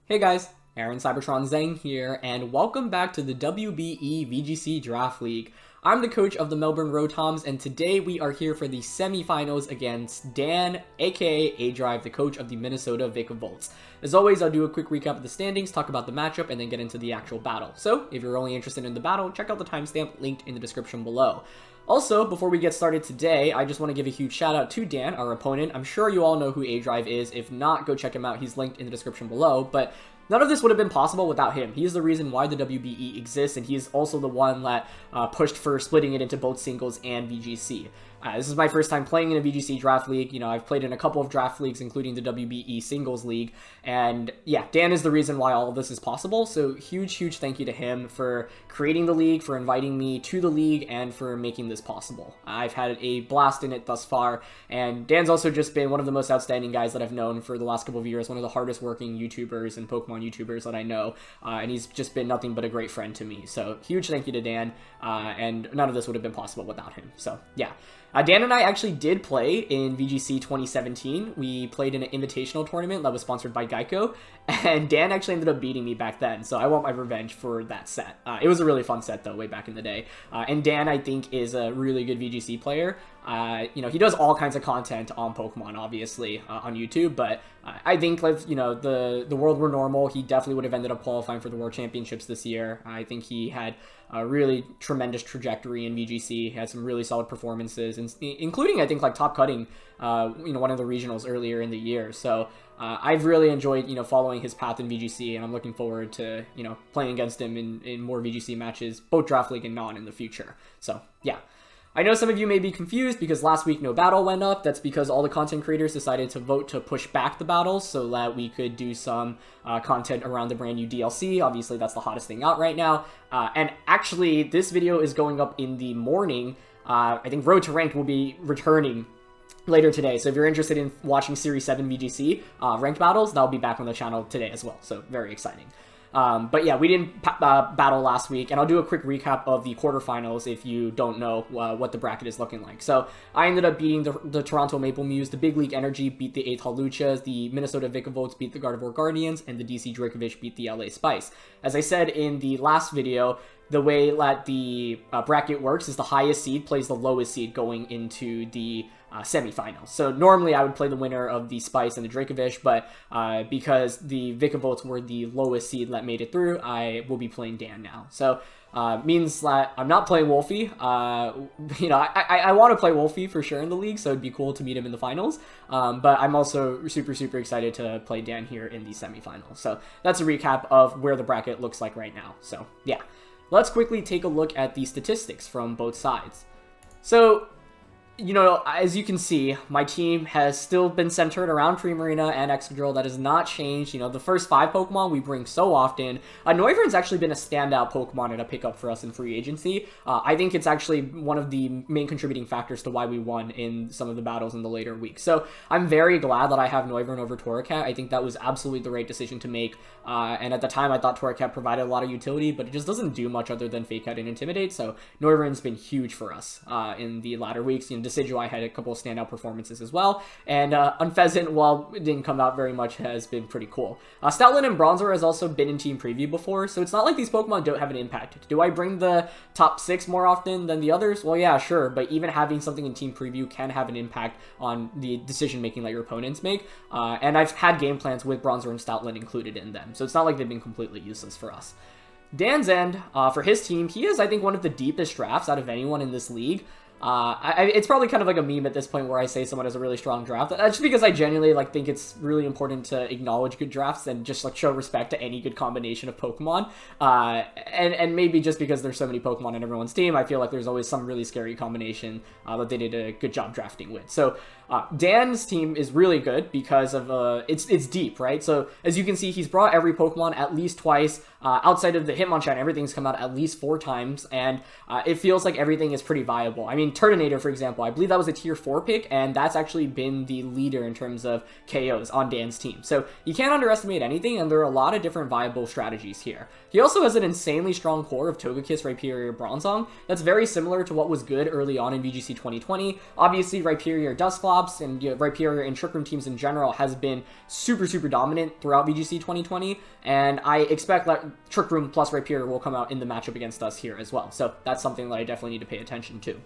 Hey guys, Aaron Cybertron Zhang here, and welcome back to the WBE VGC Draft League. I'm the coach of the Melbourne Rotoms, and today we are here for the semifinals against Dan, aka aDrive, the coach of the Minnesota Vikavolts. As always, I'll do a quick recap of the standings, talk about the matchup, and then get into the actual battle. So, if you're only interested in the battle, check out the timestamp linked in the description below. Also, before we get started today, I just want to give a huge shout out to Dan, our opponent. I'm sure you all know who aDrive is. If not, go check him out. He's linked in the description below. But none of this would have been possible without him. He is the reason why the WBE exists, and he is also the one that pushed for splitting it into both singles and VGC. This is my first time playing in a VGC Draft League. You know, I've played in a couple of draft leagues, including the WBE Singles League. And yeah, Dan is the reason why all of this is possible. So huge thank you to him for creating the league, for inviting me to the league, and for making this possible. I've had a blast in it thus far. And Dan's also just been one of the most outstanding guys that I've known for the last couple of years. One of the hardest working YouTubers and Pokemon YouTubers that I know. And he's just been nothing but a great friend to me. So huge thank you to Dan. And none of this would have been possible without him. So yeah. Dan and I actually did play in VGC 2017. We played in an invitational tournament that was sponsored by Geico, and Dan actually ended up beating me back then, so I want my revenge for that set. It was a really fun set, though, way back in the day. And Dan, I think, is a really good VGC player. You know, he does all kinds of content on Pokemon, obviously, on YouTube, but I think, like, you know, the world were normal, he definitely would have ended up qualifying for the World Championships this year. I think he had a really tremendous trajectory in VGC. He had some really solid performances, including, I think, like, top cutting, you know, one of the regionals earlier in the year. So I've really enjoyed, you know, following his path in VGC, and I'm looking forward to, you know, playing against him in more VGC matches, both Draft League and non, in the future. So, yeah. I know some of you may be confused because last week no battle went up. That's because all the content creators decided to vote to push back the battles so that we could do some content around the brand new DLC. Obviously, that's the hottest thing out right now. And actually, this video is going up in the morning. I think Road to Ranked will be returning later today. So if you're interested in watching Series 7 VGC ranked battles, that'll be back on the channel today as well. So very exciting. But yeah, we didn't battle last week, and I'll do a quick recap of the quarterfinals if you don't know what the bracket is looking like. So I ended up beating the Toronto Maple Muse, the Big League Energy beat the Athol Luchas, the Minnesota Vikavolts beat the Gardevoir Guardians, and the DC Dracovish beat the LA Spice. As I said in the last video, the way that the bracket works is the highest seed plays the lowest seed going into the semifinals. So normally I would play the winner of the Spice and the Dracovish, but because the Vikavolts were the lowest seed that made it through, I will be playing Dan now. So means that I'm not playing Wolfie. You know, I want to play Wolfie for sure in the league, so it'd be cool to meet him in the finals. But I'm also super excited to play Dan here in the semifinals. So that's a recap of where the bracket looks like right now. So yeah. Let's quickly take a look at the statistics from both sides. So, you know, as you can see, my team has still been centered around Rhyperior and Excadrill. That has not changed. You know, the first 5 Pokemon we bring so often. Noivern's actually been a standout Pokemon and a pickup for us in free agency. I think it's actually one of the main contributing factors to why we won in some of the battles in the later weeks. So I'm very glad that I have Noivern over Torracat. I think that was absolutely the right decision to make. And at the time, I thought Torracat provided a lot of utility, but it just doesn't do much other than Fake Out and Intimidate. So Noivern's been huge for us in the latter weeks. You know, Decidueye had a couple of standout performances as well, and Unpheasant, while it didn't come out very much, has been pretty cool. Stoutland and Bronzor has also been in Team Preview before, so it's not like these Pokemon don't have an impact. Do I bring the top 6 more often than the others? Well, yeah, sure, but even having something in Team Preview can have an impact on the decision-making that your opponents make, and I've had game plans with Bronzor and Stoutland included in them, so it's not like they've been completely useless for us. Dan's end, for his team, he is, I think, one of the deepest drafts out of anyone in this league. It's probably kind of like a meme at this point where I say someone has a really strong draft. That's just because I genuinely think it's really important to acknowledge good drafts and just show respect to any good combination of Pokemon. And maybe just because there's so many Pokemon in everyone's team, I feel like there's always some really scary combination that they did a good job drafting with. So Dan's team is really good because of it's deep, right? So as you can see, he's brought every Pokemon at least twice. Outside of the Hitmonchan, everything's come out at least 4 times, and it feels like everything is pretty viable. I mean, Turtonator, for example, I believe that was a tier 4 pick, and that's actually been the leader in terms of KOs on Dan's team. So you can't underestimate anything, and there are a lot of different viable strategies here. He also has an insanely strong core of Togekiss, Rhyperior, Bronzong. That's very similar to what was good early on in VGC 2020. Obviously, Rhyperior Dusclops and Rhyperior and Trick Room teams in general has been super dominant throughout VGC 2020, and I expect that Trick Room plus Rhyperior will come out in the matchup against us here as well. So that's something that I definitely need to pay attention to.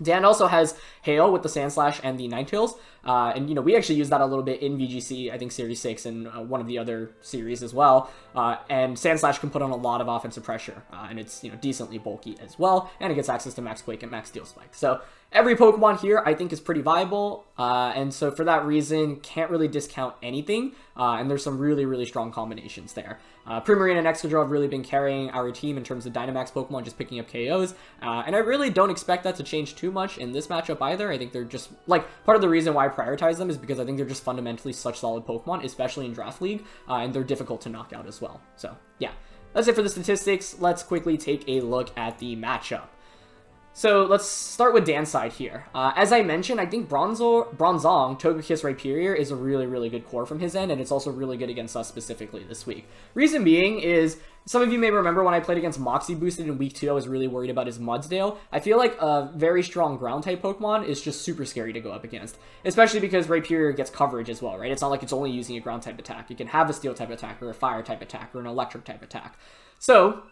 Dan also has Hail with the Sandslash and the Ninetales, and, we actually used that a little bit in VGC, I think Series 6 and one of the other series as well, and Sandslash can put on a lot of offensive pressure, and it's, decently bulky as well, and it gets access to Max Quake and Max Steel Spike. So every Pokemon here I think is pretty viable, and so for that reason, can't really discount anything, and there's some really strong combinations there. Primarina and Excadrill have really been carrying our team in terms of Dynamax Pokemon, just picking up KOs, and I really don't expect that to change too much in this matchup either. I think they're just, part of the reason why I prioritize them is because I think they're just fundamentally such solid Pokemon, especially in Draft League, and they're difficult to knock out as well. So, yeah. That's it for the statistics. Let's quickly take a look at the matchup. So let's start with Dan's side here. As I mentioned, I think Bronzong, Togekiss, Rhyperior is a really good core from his end, and it's also really good against us specifically this week. Reason being is, some of you may remember when I played against Moxie Boosted in week 2, I was really worried about his Mudsdale. I feel like a very strong ground-type Pokemon is just super scary to go up against, especially because Rhyperior gets coverage as well, right? It's not like it's only using a ground-type attack. It can have a Steel-type attack, or a Fire-type attack, or an Electric-type attack. So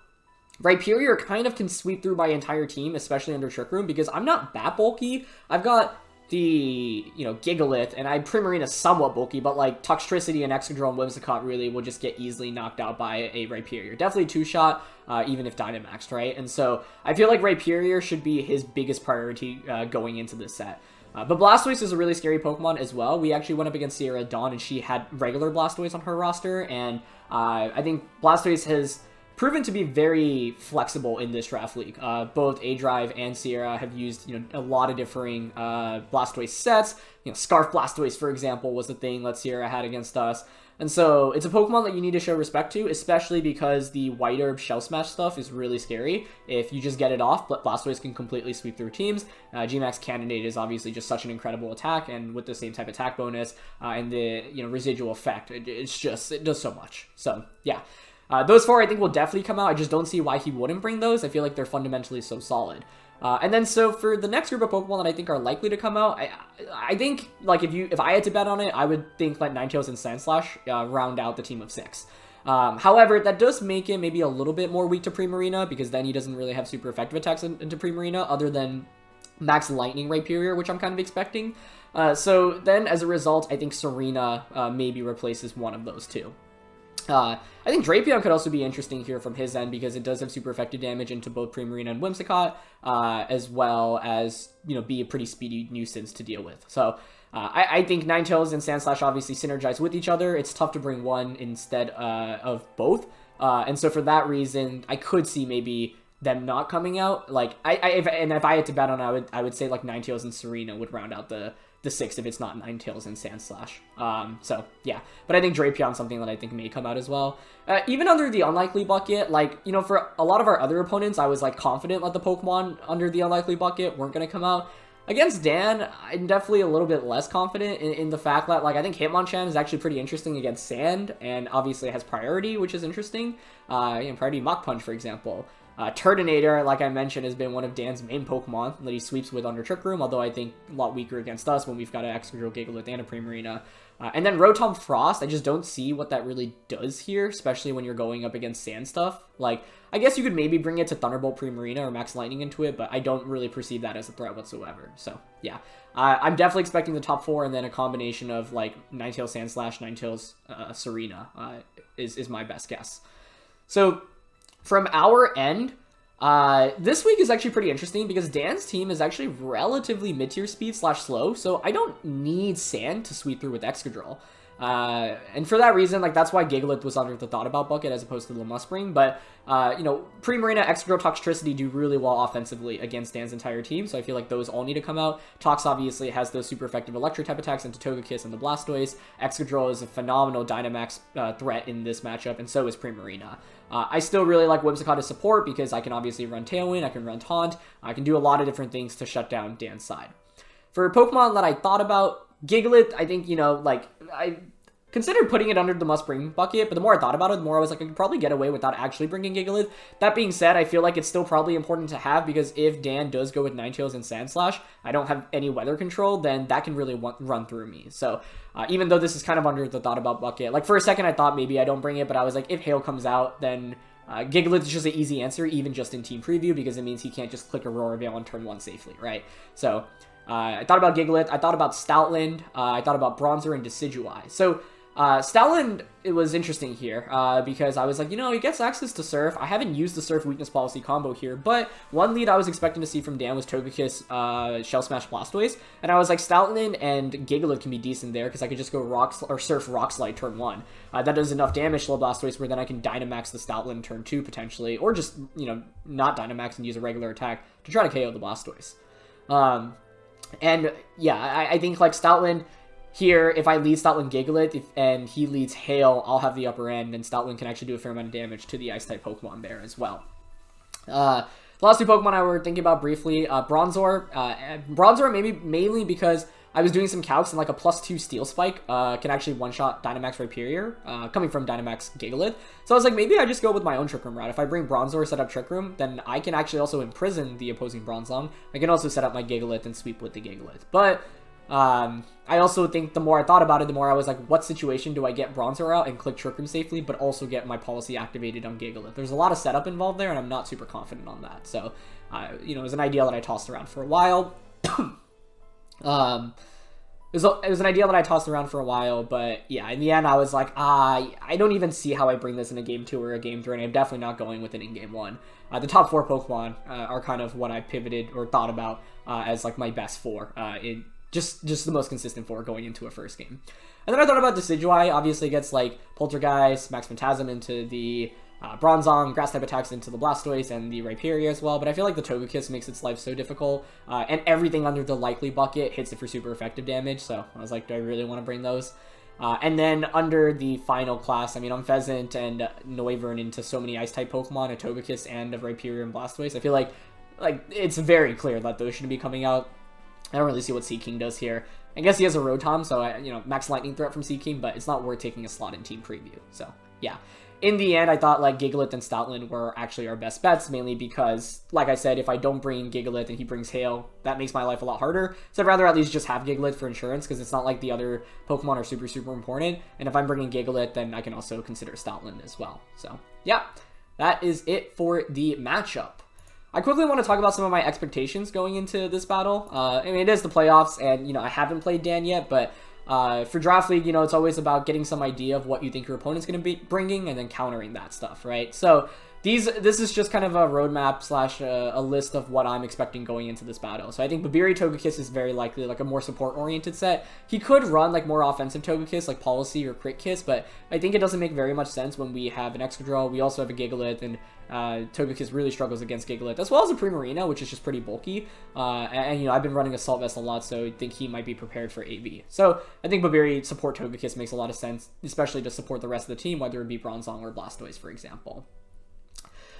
Rhyperior kind of can sweep through my entire team, especially under Trick Room, because I'm not that bulky. I've got the, Gigalith, and I Primarina somewhat bulky, but Toxtricity and Excadrill and Whimsicott really will just get easily knocked out by a Rhyperior. Definitely two-shot, even if Dynamaxed, right? And so I feel like Rhyperior should be his biggest priority going into this set. But Blastoise is a really scary Pokemon as well. We actually went up against Sierra Dawn, and she had regular Blastoise on her roster, and I think Blastoise has proven to be very flexible in this draft league. Both aDrive and Sierra have used, a lot of differing Blastoise sets. Scarf Blastoise, for example, was the thing that Sierra had against us. And so it's a Pokemon that you need to show respect to, especially because the White Herb Shell Smash stuff is really scary. If you just get it off, but Blastoise can completely sweep through teams. G-Max Cannonade is obviously just such an incredible attack, and with the same type attack bonus and the residual effect, it does so much. So yeah. Those four I think will definitely come out. I just don't see why he wouldn't bring those. I feel like they're fundamentally so solid. And then so for the next group of Pokemon that I think are likely to come out, I think if I had to bet on it, I would think Ninetales and Sandslash round out the team of 6. However, that does make him maybe a little bit more weak to Primarina, because then he doesn't really have super effective attacks into Primarina other than Max Lightning Rhyperior, which I'm kind of expecting. So then as a result, I think Serena maybe replaces one of those two. I think Drapion could also be interesting here from his end, because it does have super effective damage into both Primarina and Whimsicott, as well as, be a pretty speedy nuisance to deal with. So I think Ninetales and Sandslash obviously synergize with each other. It's tough to bring one instead of both. And so for that reason, I could see maybe them not coming out. If I had to bet on it, I would say Ninetales and Serena would round out the 6 if it's not Ninetales and Sandslash. So yeah, but I think Drapion's something that I think may come out as well. Even under the unlikely bucket, for a lot of our other opponents, I was confident that the Pokemon under the unlikely bucket weren't going to come out. Against Dan, I'm definitely a little bit less confident in the fact that, I think Hitmonchan is actually pretty interesting against Sand, and obviously has priority, which is interesting. Priority Mach Punch, for example. Turtonator, like I mentioned, has been one of Dan's main Pokemon that he sweeps with under Trick Room, although I think a lot weaker against us when we've got an Excadrill, Gigalith, and a Primarina. And then Rotom Frost, I just don't see what that really does here, especially when you're going up against Sand stuff. I guess you could maybe bring it to Thunderbolt Primarina or Max Lightning into it, but I don't really perceive that as a threat whatsoever. So, yeah. I'm definitely expecting the top 4, and then a combination of, Ninetales Sandslash, Ninetales Serena is my best guess. So from our end, this week is actually pretty interesting because Dan's team is actually relatively mid-tier speed / slow, so I don't need Sand to sweep through with Excadrill. And for that reason, like, that's why Gigalith was under the thought about bucket as opposed to the Muspring. But, you know, Pre-Marina, Excadrill, Toxtricity do really well offensively against Dan's entire team, so I feel like those all need to come out. Tox obviously has those super effective electric type attacks into Togekiss and the Blastoise. Excadrill is a phenomenal Dynamax threat in this matchup, and so is Pre-Marina. I still really like Whimsicott as support because I can obviously run Tailwind, I can run Taunt, I can do a lot of different things to shut down Dan's side. For Pokemon that I thought about, Gigalith, I think, you know, like, I considered putting it under the must-bring bucket, but the more I thought about it, the more I was like, I could probably get away without actually bringing Gigalith. That being said, I feel like it's still probably important to have, because if Dan does go with Ninetales and Sandslash, I don't have any weather control, then that can really run through me. So, even though this is kind of under the thought about bucket, like, for a second I thought maybe I don't bring it, but I was like, if Hail comes out, then Gigalith is just an easy answer, even just in Team Preview, because it means he can't just click Aurora Veil on turn 1 safely, right? So, I thought about Gigalith, I thought about Stoutland, I thought about Bronzor and Decidueye. So, Stoutland, it was interesting here, because I was like, you know, he gets access to Surf. I haven't used the Surf Weakness Policy combo here, but one lead I was expecting to see from Dan was Togekiss, Shell Smash Blastoise, and I was like, Stoutland and Gigalith can be decent there, because I could just go Surf Rock Slide turn 1. That does enough damage to the Blastoise where then I can Dynamax the Stoutland turn 2, potentially, or just, you know, not Dynamax and use a regular attack to try to KO the Blastoise. And, yeah, I think, like, Stoutland here, if I lead Stoutland Gigalith and he leads Hail, I'll have the upper end, and Stoutland can actually do a fair amount of damage to the Ice-type Pokemon there as well. The last two Pokemon I were thinking about briefly, Bronzor. Bronzor maybe mainly because I was doing some calcs, and like a +2 Steel Spike can actually one-shot Dynamax Rhyperior, coming from Dynamax Gigalith. So I was like, maybe I just go with my own Trick Room route. If I bring Bronzor, set up Trick Room, then I can actually also imprison the opposing Bronzong. I can also set up my Gigalith and sweep with the Gigalith. But I also think the more I thought about it, the more I was like, what situation do I get Bronzor out and click Trick Room safely, but also get my policy activated on Gigalith? There's a lot of setup involved there, and I'm not super confident on that. So, you know, it was an idea that I tossed around for a while. It was an idea that I tossed around for a while, but yeah, in the end, I was like, I don't even see how I bring this in a Game 2 or a Game 3, and I'm definitely not going with it in Game 1. The top 4 Pokemon are kind of what I pivoted or thought about as like my best 4. Just the most consistent 4 going into a first game. And then I thought about Decidueye. Obviously, it gets like Poltergeist, Max Phantasm into the Bronzong, Grass type attacks into the Blastoise and the Rhyperior as well. But I feel like the Togekiss makes its life so difficult, and everything under the likely bucket hits it for super effective damage. So I was like, do I really want to bring those? And then under the final class, I mean, on Pheasant and Noivern into so many Ice-type Pokemon, a Togekiss and a Rhyperior and Blastoise, I feel like it's very clear that those shouldn't be coming out. I don't really see what Seaking does here. I guess he has a Rotom, so you know, max lightning threat from Seaking, but it's not worth taking a slot in Team Preview. So yeah, in the end, I thought like Gigalith and Stoutland were actually our best bets, mainly because, like I said, if I don't bring Gigalith and he brings Hail, that makes my life a lot harder. So I'd rather at least just have Gigalith for insurance, because it's not like the other Pokemon are super important. And if I'm bringing Gigalith, then I can also consider Stoutland as well. So yeah, that is it for the matchup. I quickly want to talk about some of my expectations going into this battle. I mean, it is the playoffs, and, you know, I haven't played Dan yet, but for Draft League, you know, it's always about getting some idea of what you think your opponent's going to be bringing and then countering that stuff, right? So this is just kind of a roadmap slash a list of what I'm expecting going into this battle. So I think Babiri Togekiss is very likely like a more support-oriented set. He could run like more offensive Togekiss, like Policy or Crit Kiss, but I think it doesn't make very much sense when we have an Excadrill. We also have a Gigalith, and Togekiss really struggles against Gigalith, as well as a Pre-Marina, which is just pretty bulky. And you know, I've been running Assault Vest a lot, so I think he might be prepared for AV. So I think Babiri support Togekiss makes a lot of sense, especially to support the rest of the team, whether it be Bronzong or Blastoise, for example.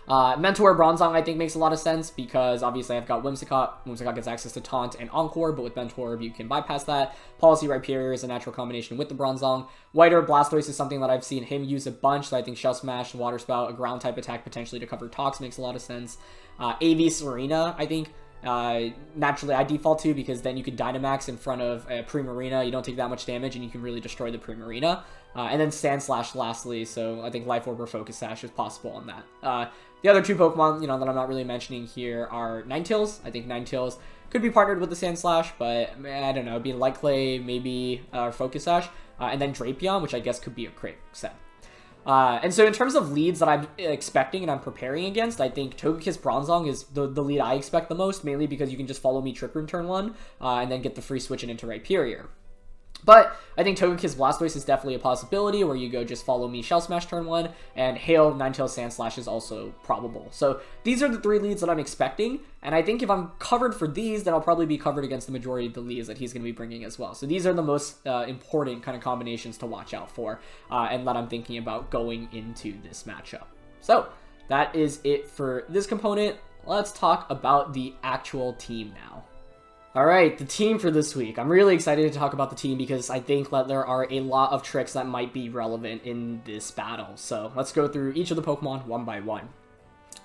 Mentor Bronzong I think makes a lot of sense, because obviously I've got Whimsicott. Whimsicott gets access to Taunt and Encore, but with Mentor you can bypass that. Policy Rhyperior is a natural combination with the Bronzong. Whiter Blastoise is something that I've seen him use a bunch, so I think Shell Smash, Water Spout, a ground type attack potentially to cover Tox makes a lot of sense. AV Serena, I think, naturally I default to, because then you could Dynamax in front of a Pre-Marina, you don't take that much damage, and you can really destroy the Pre-Marina. And then Sandslash lastly, so I think Life Orb or Focus Sash is possible on that. The other two Pokemon, you know, that I'm not really mentioning here are Ninetales. I think Ninetales could be partnered with the Sandslash, but I don't know, it'd be Light Clay, maybe Focus Sash, and then Drapion, which I guess could be a crit set. And so in terms of leads that I'm expecting and I'm preparing against, I think Togekiss Bronzong is the lead I expect the most, mainly because you can just follow me Trick Room turn 1, and then get the free switch into Rhyperior. But I think Togekiss Blastoise is definitely a possibility where you go just follow me Shell Smash turn 1, and Hail, Ninetales Sandslash is also probable. So these are the 3 leads that I'm expecting, and I think if I'm covered for these, then I'll probably be covered against the majority of the leads that he's going to be bringing as well. So these are the most important kind of combinations to watch out for, and that I'm thinking about going into this matchup. So that is it for this component. Let's talk about the actual team now. All right, the team for this week. I'm really excited to talk about the team because I think that there are a lot of tricks that might be relevant in this battle. So let's go through each of the Pokemon one by one.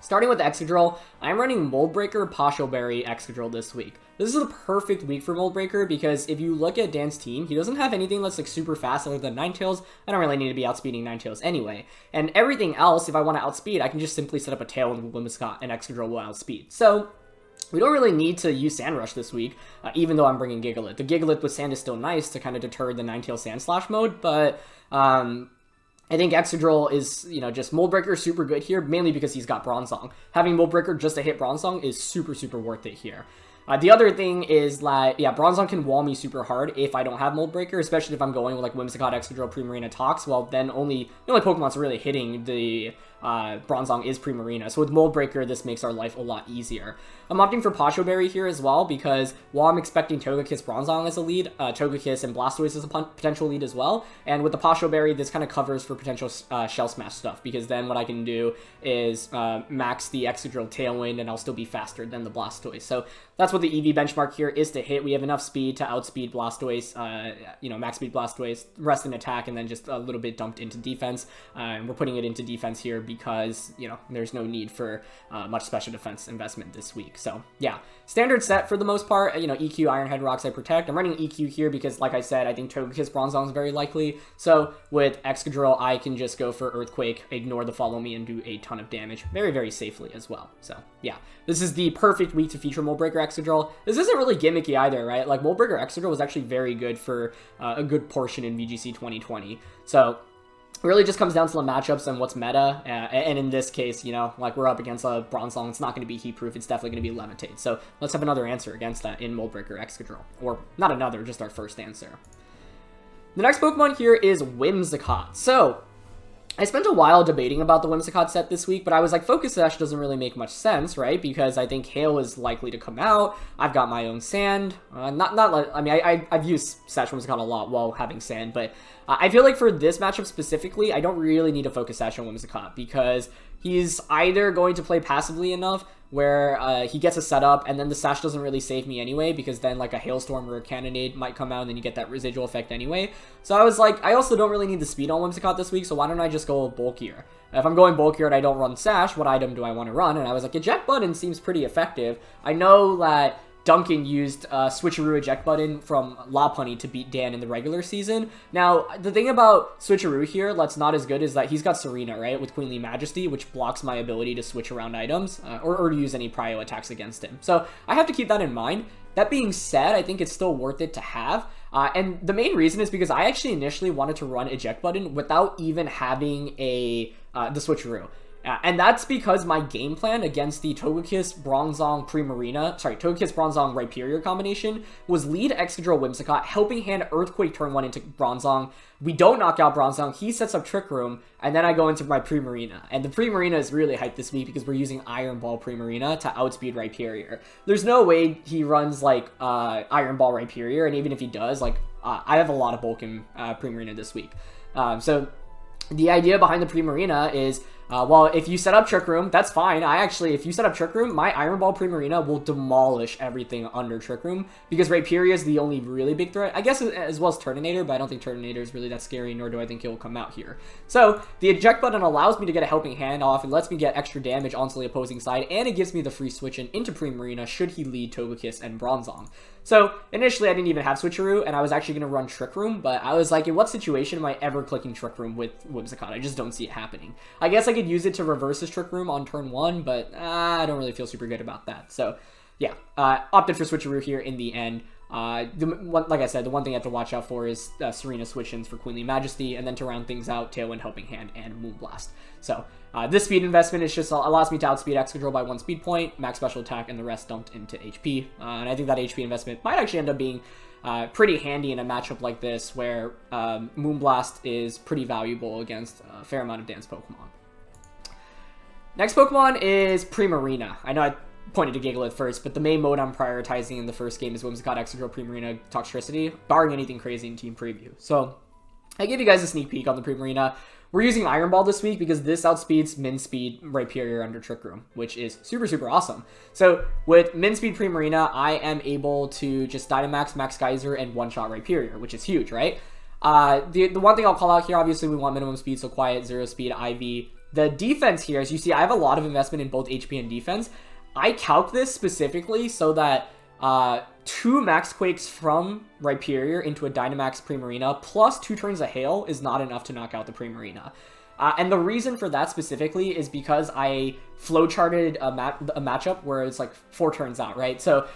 Starting with Excadrill, I'm running Mold Breaker, Pasho Berry, Excadrill this week. This is the perfect week for Mold Breaker because if you look at Dan's team, he doesn't have anything that's like super fast other than Ninetales. I don't really need to be outspeeding Ninetales anyway. And everything else, if I want to outspeed, I can just simply set up a Tailwind with Whimsicott and Excadrill will outspeed. So we don't really need to use Sand Rush this week, even though I'm bringing Gigalith. The Gigalith with Sand is still nice to kind of deter the Ninetales Sandslash mode, but I think Excadrill is, just Mold Breaker is super good here, mainly because he's got Bronzong. Having Mold Breaker just to hit Bronzong is super, super worth it here. The other thing is that, Bronzong can wall me super hard if I don't have Mold Breaker, especially if I'm going with like Whimsicott, Excadrill, Primarina, Tox. Well, then the only Pokemon's really hitting the Bronzong is Primarina. So with Mold Breaker, this makes our life a lot easier. I'm opting for Pasho Berry here as well because while I'm expecting Togekiss Bronzong as a lead, Togekiss and Blastoise is a potential lead as well. And with the Pasho Berry, this kind of covers for potential Shell Smash stuff because then what I can do is max the Excadrill Tailwind and I'll still be faster than the Blastoise. So that's what the EV benchmark here is to hit. We have enough speed to outspeed Blastoise, max speed Blastoise, rest in attack, and then just a little bit dumped into defense. And we're putting it into defense here because, there's no need for much special defense investment this week. So, yeah, standard set for the most part. EQ, Iron Head, Rocks, I Protect. I'm running EQ here because, like I said, I think Togekiss Bronzong is very likely. So, with Excadrill, I can just go for Earthquake, ignore the Follow Me, and do a ton of damage very, very safely as well. So, yeah, this is the perfect week to feature Mold Breaker Excadrill. This isn't really gimmicky either, right? Like, Mold Breaker Excadrill was actually very good for a good portion in VGC 2020. So, it really just comes down to the matchups and what's meta, and in this case, like we're up against a Bronzong, it's not going to be heat-proof, it's definitely going to be Levitate. So let's have another answer against that in Mold Breaker Excadrill. Or, not another, just our first answer. The next Pokemon here is Whimsicott. So, I spent a while debating about the Whimsicott set this week, but I was like, Focus Sash doesn't really make much sense, right? Because I think Hail is likely to come out. I've got my own Sand. I've used Sash Whimsicott a lot while having Sand, but I feel like for this matchup specifically, I don't really need to Focus Sash on Whimsicott because he's either going to play passively enough where he gets a setup and then the Sash doesn't really save me anyway because then like a Hailstorm or a Cannonade might come out and then you get that residual effect anyway. So I was like, I also don't really need the speed on Whimsicott this week, so why don't I just go bulkier? If I'm going bulkier and I don't run Sash, what item do I want to run? And I was like, Eject Button seems pretty effective. I know that Duncan used Switcheroo Eject Button from Lopunny to beat Dan in the regular season. Now, the thing about Switcheroo here that's not as good is that he's got Serena, right, with Queenly Majesty, which blocks my ability to switch around items or to use any prio attacks against him. So I have to keep that in mind. That being said, I think it's still worth it to have. And the main reason is because I actually initially wanted to run Eject Button without even having the Switcheroo. And that's because my game plan against the Togekiss Bronzong Rhyperior combination was lead Excadrill Whimsicott, helping hand Earthquake turn 1 into Bronzong. We don't knock out Bronzong, he sets up Trick Room, and then I go into my Primarina. And the Primarina is really hyped this week because we're using Iron Ball Primarina to outspeed Rhyperior. There's no way he runs like Iron Ball Rhyperior, and even if he does, like I have a lot of bulk in Primarina this week. So the idea behind the Primarina is well, if you set up Trick Room, that's fine. If you set up Trick Room, my Iron Ball Primarina will demolish everything under Trick Room because Rhyperior is the only really big threat. I guess as well as Turtonator, but I don't think Turtonator is really that scary, nor do I think he'll come out here. So the Eject Button allows me to get a Helping Hand off. It lets me get extra damage onto the opposing side, and it gives me the free switch into Primarina should he lead Togekiss and Bronzong. So initially I didn't even have Switcheroo, and I was actually going to run Trick Room, but I was like, in what situation am I ever clicking Trick Room with Whimsicott? I just don't see it happening. I guess I could use it to reverse his Trick Room on turn 1, but I don't really feel super good about that. So yeah, opted for Switcheroo here in the end. Like I said, the one thing I have to watch out for is Serena switch-ins for Queenly Majesty, and then to round things out, Tailwind, Helping Hand, and Moonblast. So this speed investment is just allows me to outspeed Excadrill by 1 speed point, max special attack, and the rest dumped into HP. And I think that HP investment might actually end up being pretty handy in a matchup like this, where Moonblast is pretty valuable against a fair amount of Dan's Pokemon. Next Pokemon is Primarina. I know I pointed to Gigalith first, but the main mode I'm prioritizing in the first game is Whimsicott, Excadrill, Primarina, Toxtricity, barring anything crazy in Team Preview. So I gave you guys a sneak peek on the Primarina. We're using Iron Ball this week because this outspeeds Min Speed Rhyperior under Trick Room, which is super, super awesome. So with Min Speed Primarina, I am able to just Dynamax, Max Geyser, and one-shot Rhyperior, which is huge, right? The one thing I'll call out here, obviously we want minimum speed, so Quiet, 0 speed, IV. The defense here, as you see, I have a lot of investment in both HP and defense. I calc this specifically so that 2 Max Quakes from Rhyperior into a Dynamax Primarina plus 2 turns of Hail is not enough to knock out the Primarina. And the reason for that specifically is because I flowcharted a matchup where it's like 4 turns out, right? So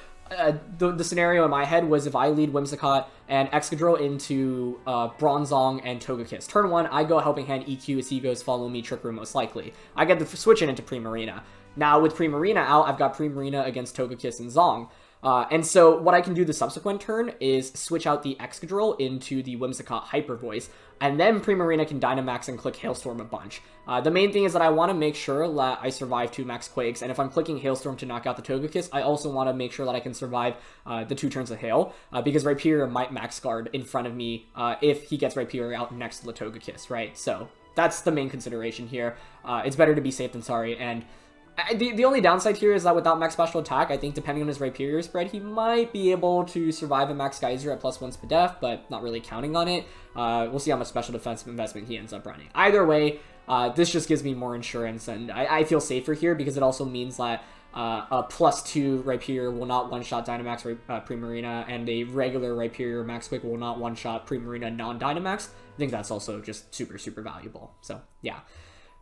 the scenario in my head was if I lead Whimsicott and Excadrill into Bronzong and Togekiss. Turn 1, I go Helping Hand, EQ, as he goes Follow Me, Trick Room most likely. I get the switch into Primarina. Now, with Primarina out, I've got Primarina against Togekiss and Zong. And so what I can do the subsequent turn is switch out the Excadrill into the Whimsicott Hyper Voice, and then Primarina can Dynamax and click Hailstorm a bunch. The main thing is that I want to make sure that I survive 2 Max Quakes, and if I'm clicking Hailstorm to knock out the Togekiss, I also want to make sure that I can survive the 2 turns of Hail, because Rhyperior might Max Guard in front of me if he gets Rhyperior out next to the Togekiss, right? So that's the main consideration here. It's better to be safe than sorry, and the only downside here is that without max special attack, I think depending on his Rhyperior spread, he might be able to survive a Max Geyser at +1 Spadef, but not really counting on it. We'll see how much special defense investment he ends up running. Either way, this just gives me more insurance, and I feel safer here because it also means that a +2 Rhyperior will not one-shot Dynamax Primarina, and a regular Rhyperior Max Quick will not one-shot Primarina non-Dynamax. I think that's also just super, super valuable. So, yeah.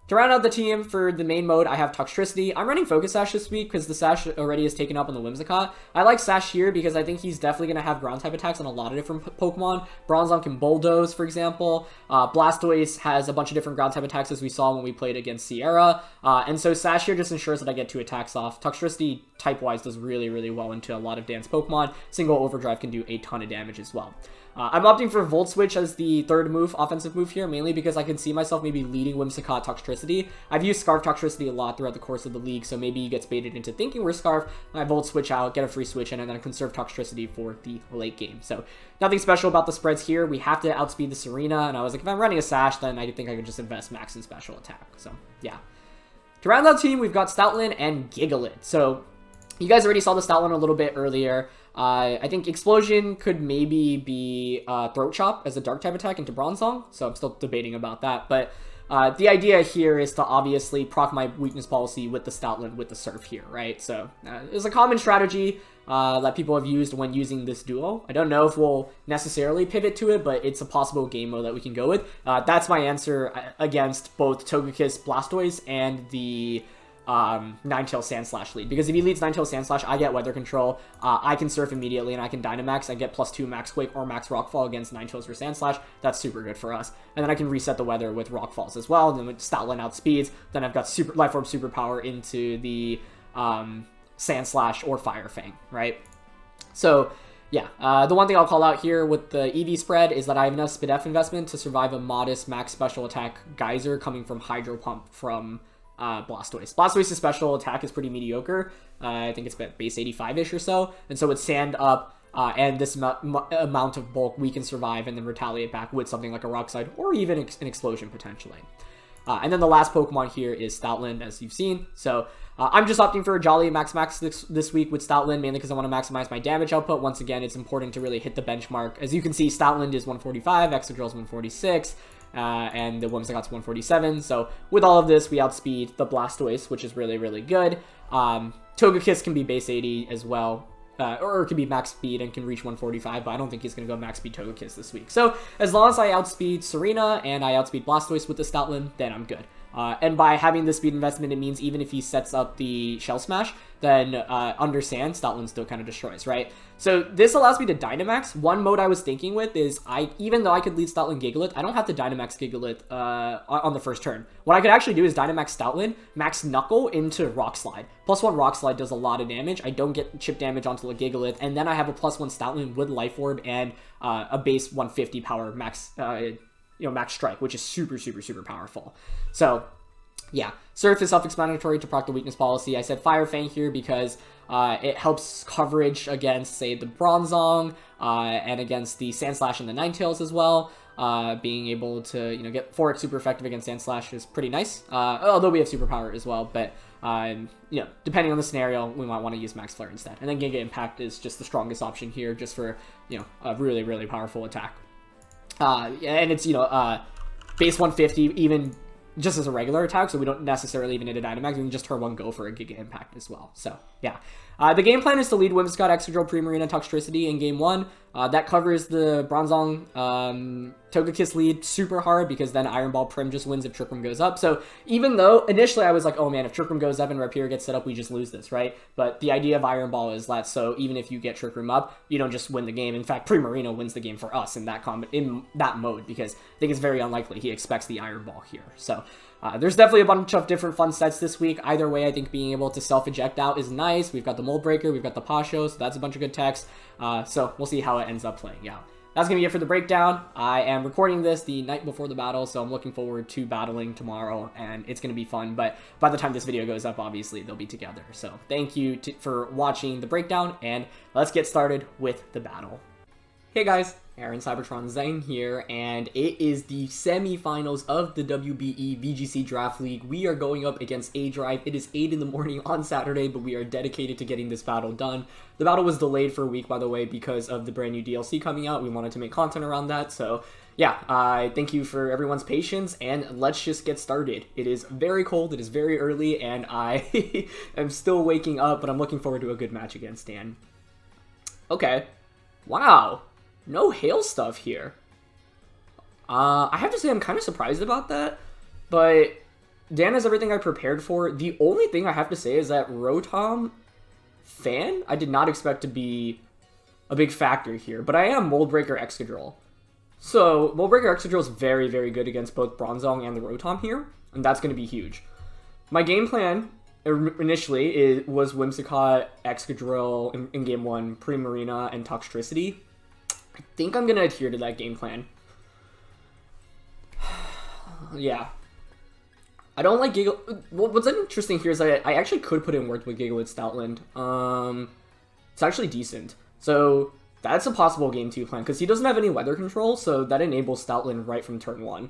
To round out the team for the main mode, I have Toxtricity. I'm running Focus Sash this week because the Sash already is taken up on the Whimsicott. I like Sash here because I think he's definitely going to have ground-type attacks on a lot of different Pokemon. Bronzong can Bulldoze, for example. Blastoise has a bunch of different ground-type attacks as we saw when we played against Sierra. And so Sash here just ensures that I get 2 attacks off. Toxtricity, type-wise, does really, really well into a lot of Dan's Pokemon. Single Overdrive can do a ton of damage as well. I'm opting for Volt Switch as the third move, offensive move here, mainly because I can see myself maybe leading Whimsicott Toxtricity. I've used Scarf Toxtricity a lot throughout the course of the league, so maybe he gets baited into thinking we're Scarf, I Volt Switch out, get a free switch in, and then conserve Toxtricity for the late game. So nothing special about the spreads here. We have to outspeed the Serena, and I was like, if I'm running a Sash, then I think I could just invest max in special attack. So, yeah. To round out the team, we've got Stoutland and Gigalith. So, you guys already saw the Stoutland a little bit earlier. I think Explosion could maybe be Throat Chop as a Dark-type attack into Bronzong, so I'm still debating about that. But the idea here is to obviously proc my weakness policy with the Stoutland with the Surf here, right? So it's a common strategy that people have used when using this duo. I don't know if we'll necessarily pivot to it, but it's a possible game mode that we can go with. That's my answer against both Togekiss, Blastoise, and the Ninetales Sandslash lead, because if he leads Ninetales Sandslash, I get Weather Control, I can Surf immediately, and I can Dynamax. I get +2 Max Quake or Max Rockfall against Ninetales or Sandslash. That's super good for us. And then I can reset the weather with Rockfalls as well, and then with Stoutland outspeeds, then I've got Life Orb Superpower into the Sandslash or Fire Fang, right? So, yeah, the one thing I'll call out here with the EV spread is that I have enough Spadef investment to survive a modest max special attack Geyser coming from Hydro Pump from Blastoise. Blastoise's special attack is pretty mediocre. I think it's base 85-ish or so. And so with Sand up and this amount of bulk, we can survive and then retaliate back with something like a Rock Slide or even an Explosion potentially. And then the last Pokemon here is Stoutland, as you've seen. So I'm just opting for a Jolly Max this week with Stoutland, mainly because I want to maximize my damage output. Once again, it's important to really hit the benchmark. As you can see, Stoutland is 145, Excadrill is 146. And the Whimsicott's 147. So with all of this, we outspeed the Blastoise, which is really, really good. Togekiss can be base 80 as well, or it can be max speed and can reach 145, but I don't think he's going to go max speed Togekiss this week. So as long as I outspeed Serena and I outspeed Blastoise with the Stoutland, then I'm good. And by having the speed investment, it means even if he sets up the Shell Smash, then under Sand, Stoutland still kind of destroys, right? So this allows me to Dynamax. One mode I was thinking with is, even though I could lead Stoutland Gigalith, I don't have to Dynamax Gigalith on the first turn. What I could actually do is Dynamax Stoutland, max Knuckle into Rock Slide. +1 Rock Slide does a lot of damage. I don't get chip damage onto the Gigalith, and then I have a +1 Stoutland with Life Orb and a base 150 power max, max Strike, which is super, super, super powerful. So yeah, Surf is self-explanatory to proc the weakness policy. I said Fire Fang here because it helps coverage against, say, the Bronzong and against the Sandslash and the Ninetales as well. Being able to, get Forward super effective against Sandslash is pretty nice. Although we have superpower as well, but depending on the scenario, we might want to use Max Flare instead. And then Giga Impact is just the strongest option here, just for a really, really powerful attack. And it's base 150 even just as a regular attack, so we don't necessarily even need a Dynamax. We can just turn 1 go for a Giga Impact as well. So yeah, the game plan is to lead Whimsicott, Excadrill, Primarina, Toxtricity in game 1. That covers the Bronzong Togekiss lead super hard, because then Iron Ball Prim just wins if Trick Room goes up. So even though initially I was like, oh man, if Trick Room goes up and Rhyperior gets set up, we just lose this, right? But the idea of Iron Ball is that, so even if you get Trick Room up, you don't just win the game. In fact, Primarina wins the game for us in that mode, because I think it's very unlikely he expects the Iron Ball here. So there's definitely a bunch of different fun sets this week. Either way, I think being able to self-eject out is nice. We've got the Mold Breaker, we've got the Pasho, so that's a bunch of good techs. So we'll see how it ends up playing out. That's going to be it for the breakdown. I am recording this the night before the battle, so I'm looking forward to battling tomorrow, and it's going to be fun. But by the time this video goes up, obviously, they'll be together. So thank you for watching the breakdown, and let's get started with the battle. Hey guys, Aaron CybertronVGC here, and it is the semifinals of the WBE VGC Draft League. We are going up against aDrive. It is 8 in the morning on Saturday, but we are dedicated to getting this battle done. The battle was delayed for a week, by the way, because of the brand new DLC coming out. We wanted to make content around that, so yeah, I thank you for everyone's patience, and let's just get started. It is very cold, it is very early, and I am still waking up, but I'm looking forward to a good match against Dan. Okay, wow. No hail stuff here. I have to say I'm kind of surprised about that, but Dan has everything I prepared for. The only thing I have to say is that Rotom fan, I did not expect to be a big factor here, but I am Mold Breaker Excadrill. So Mold Breaker Excadrill is very, very good against both Bronzong and the Rotom here, and that's going to be huge. My game plan initially was Whimsicott, Excadrill in game 1, Primarina, and Toxtricity. I think I'm going to adhere to that game plan. Yeah. I don't like Gigalith. What's interesting here is that I actually could put in work with Gigalith Stoutland. It's actually decent. So that's a possible game 2 plan, because he doesn't have any weather control, so that enables Stoutland right from turn 1.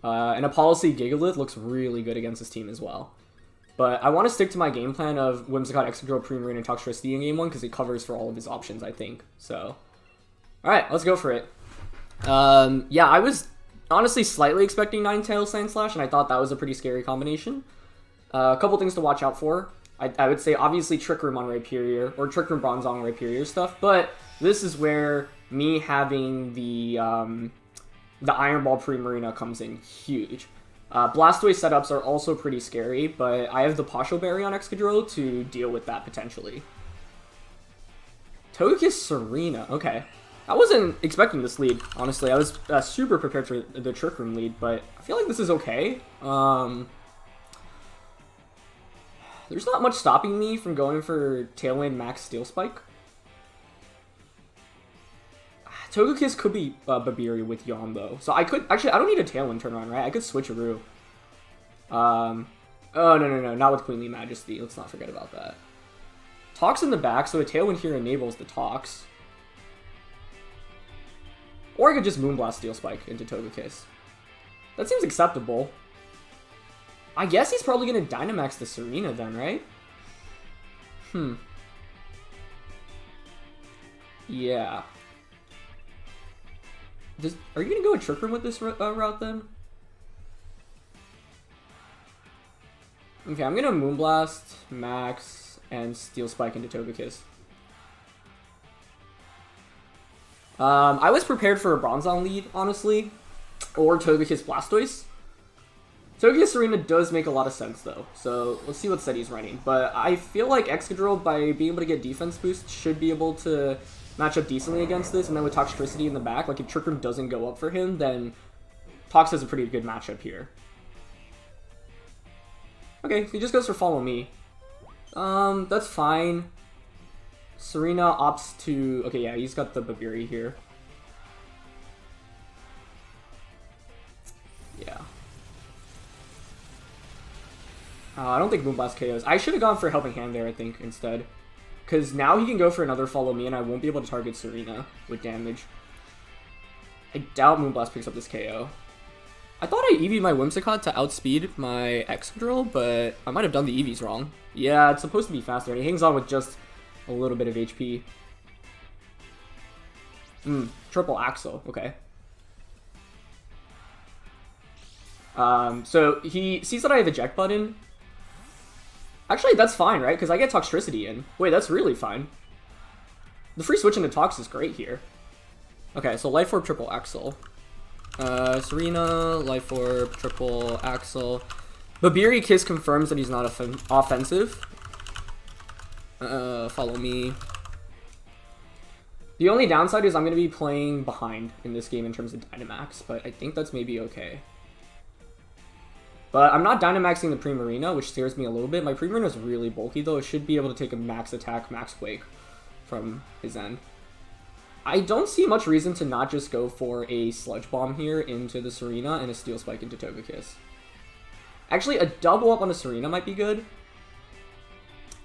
And a policy Gigalith looks really good against this team as well. But I want to stick to my game plan of Whimsicott, Excadrill, Primarina, and Toxtricity in game 1, because it covers for all of his options, I think. So alright, let's go for it. Yeah, I was honestly slightly expecting Ninetales Sandslash, and I thought that was a pretty scary combination. A couple things to watch out for. I would say, obviously, Trick Room on Rhyperior, or Trick Room Bronzong Rhyperior stuff, but this is where me having the Iron Ball Primarina comes in huge. Blastoise setups are also pretty scary, but I have the Pasho Berry on Excadrill to deal with that potentially. Togekiss Serena, okay. I wasn't expecting this lead, honestly. I was super prepared for the Trick Room lead, but I feel like this is okay. There's not much stopping me from going for Tailwind Max Steel Spike. Togekiss could be Babiri with Yawn, though. So I could, actually, I don't need a Tailwind turn on, right? I could switcheroo. Oh, no, not with Queenly Majesty. Let's not forget about that. Tox in the back, so a Tailwind here enables the Tox. Or I could just Moonblast Steel Spike into Togekiss. That seems acceptable. I guess he's probably going to Dynamax the Serena then, right? Yeah. Are you going to go a Trick Room with this route then? Okay, I'm going to Moonblast, Max, and Steel Spike into Togekiss. I was prepared for a Bronzong lead, honestly, or Togekiss Blastoise. Togekiss Serena does make a lot of sense, though, so let's see what set he's running. But I feel like Excadrill, by being able to get defense boost, should be able to match up decently against this, and then with Toxtricity in the back, like if Trick Room doesn't go up for him, then Tox has a pretty good matchup here. Okay, he just goes for Follow Me. That's fine. Serena opts to... Okay, yeah, he's got the Babiri here. Yeah. I don't think Moonblast KOs. I should have gone for Helping Hand there, I think, instead. Because now he can go for another Follow Me, and I won't be able to target Serena with damage. I doubt Moonblast picks up this KO. I thought I EV'd my Whimsicott to outspeed my Excadrill, but I might have done the EVs wrong. Yeah, it's supposed to be faster, and he hangs on with just a little bit of HP. Triple Axle, okay. So he sees that I have Eject button. Actually, that's fine, right? Because I get Toxtricity in. Wait, that's really fine. The free switch into Tox is great here. Okay, so Life Orb, Triple Axle. Serena, Life Orb, Triple Axle. Babiri Kiss confirms that he's not offensive. Follow Me. The only downside is I'm going to be playing behind in this game in terms of Dynamax, but I think that's maybe okay. But I'm not Dynamaxing the Primarina, which scares me a little bit. My Primarina is really bulky, though. It should be able to take a max attack, max quake from his end. I don't see much reason to not just go for a Sludge Bomb here into the Serena and a Steel Spike into Togekiss. Actually, a double up on the Serena might be good.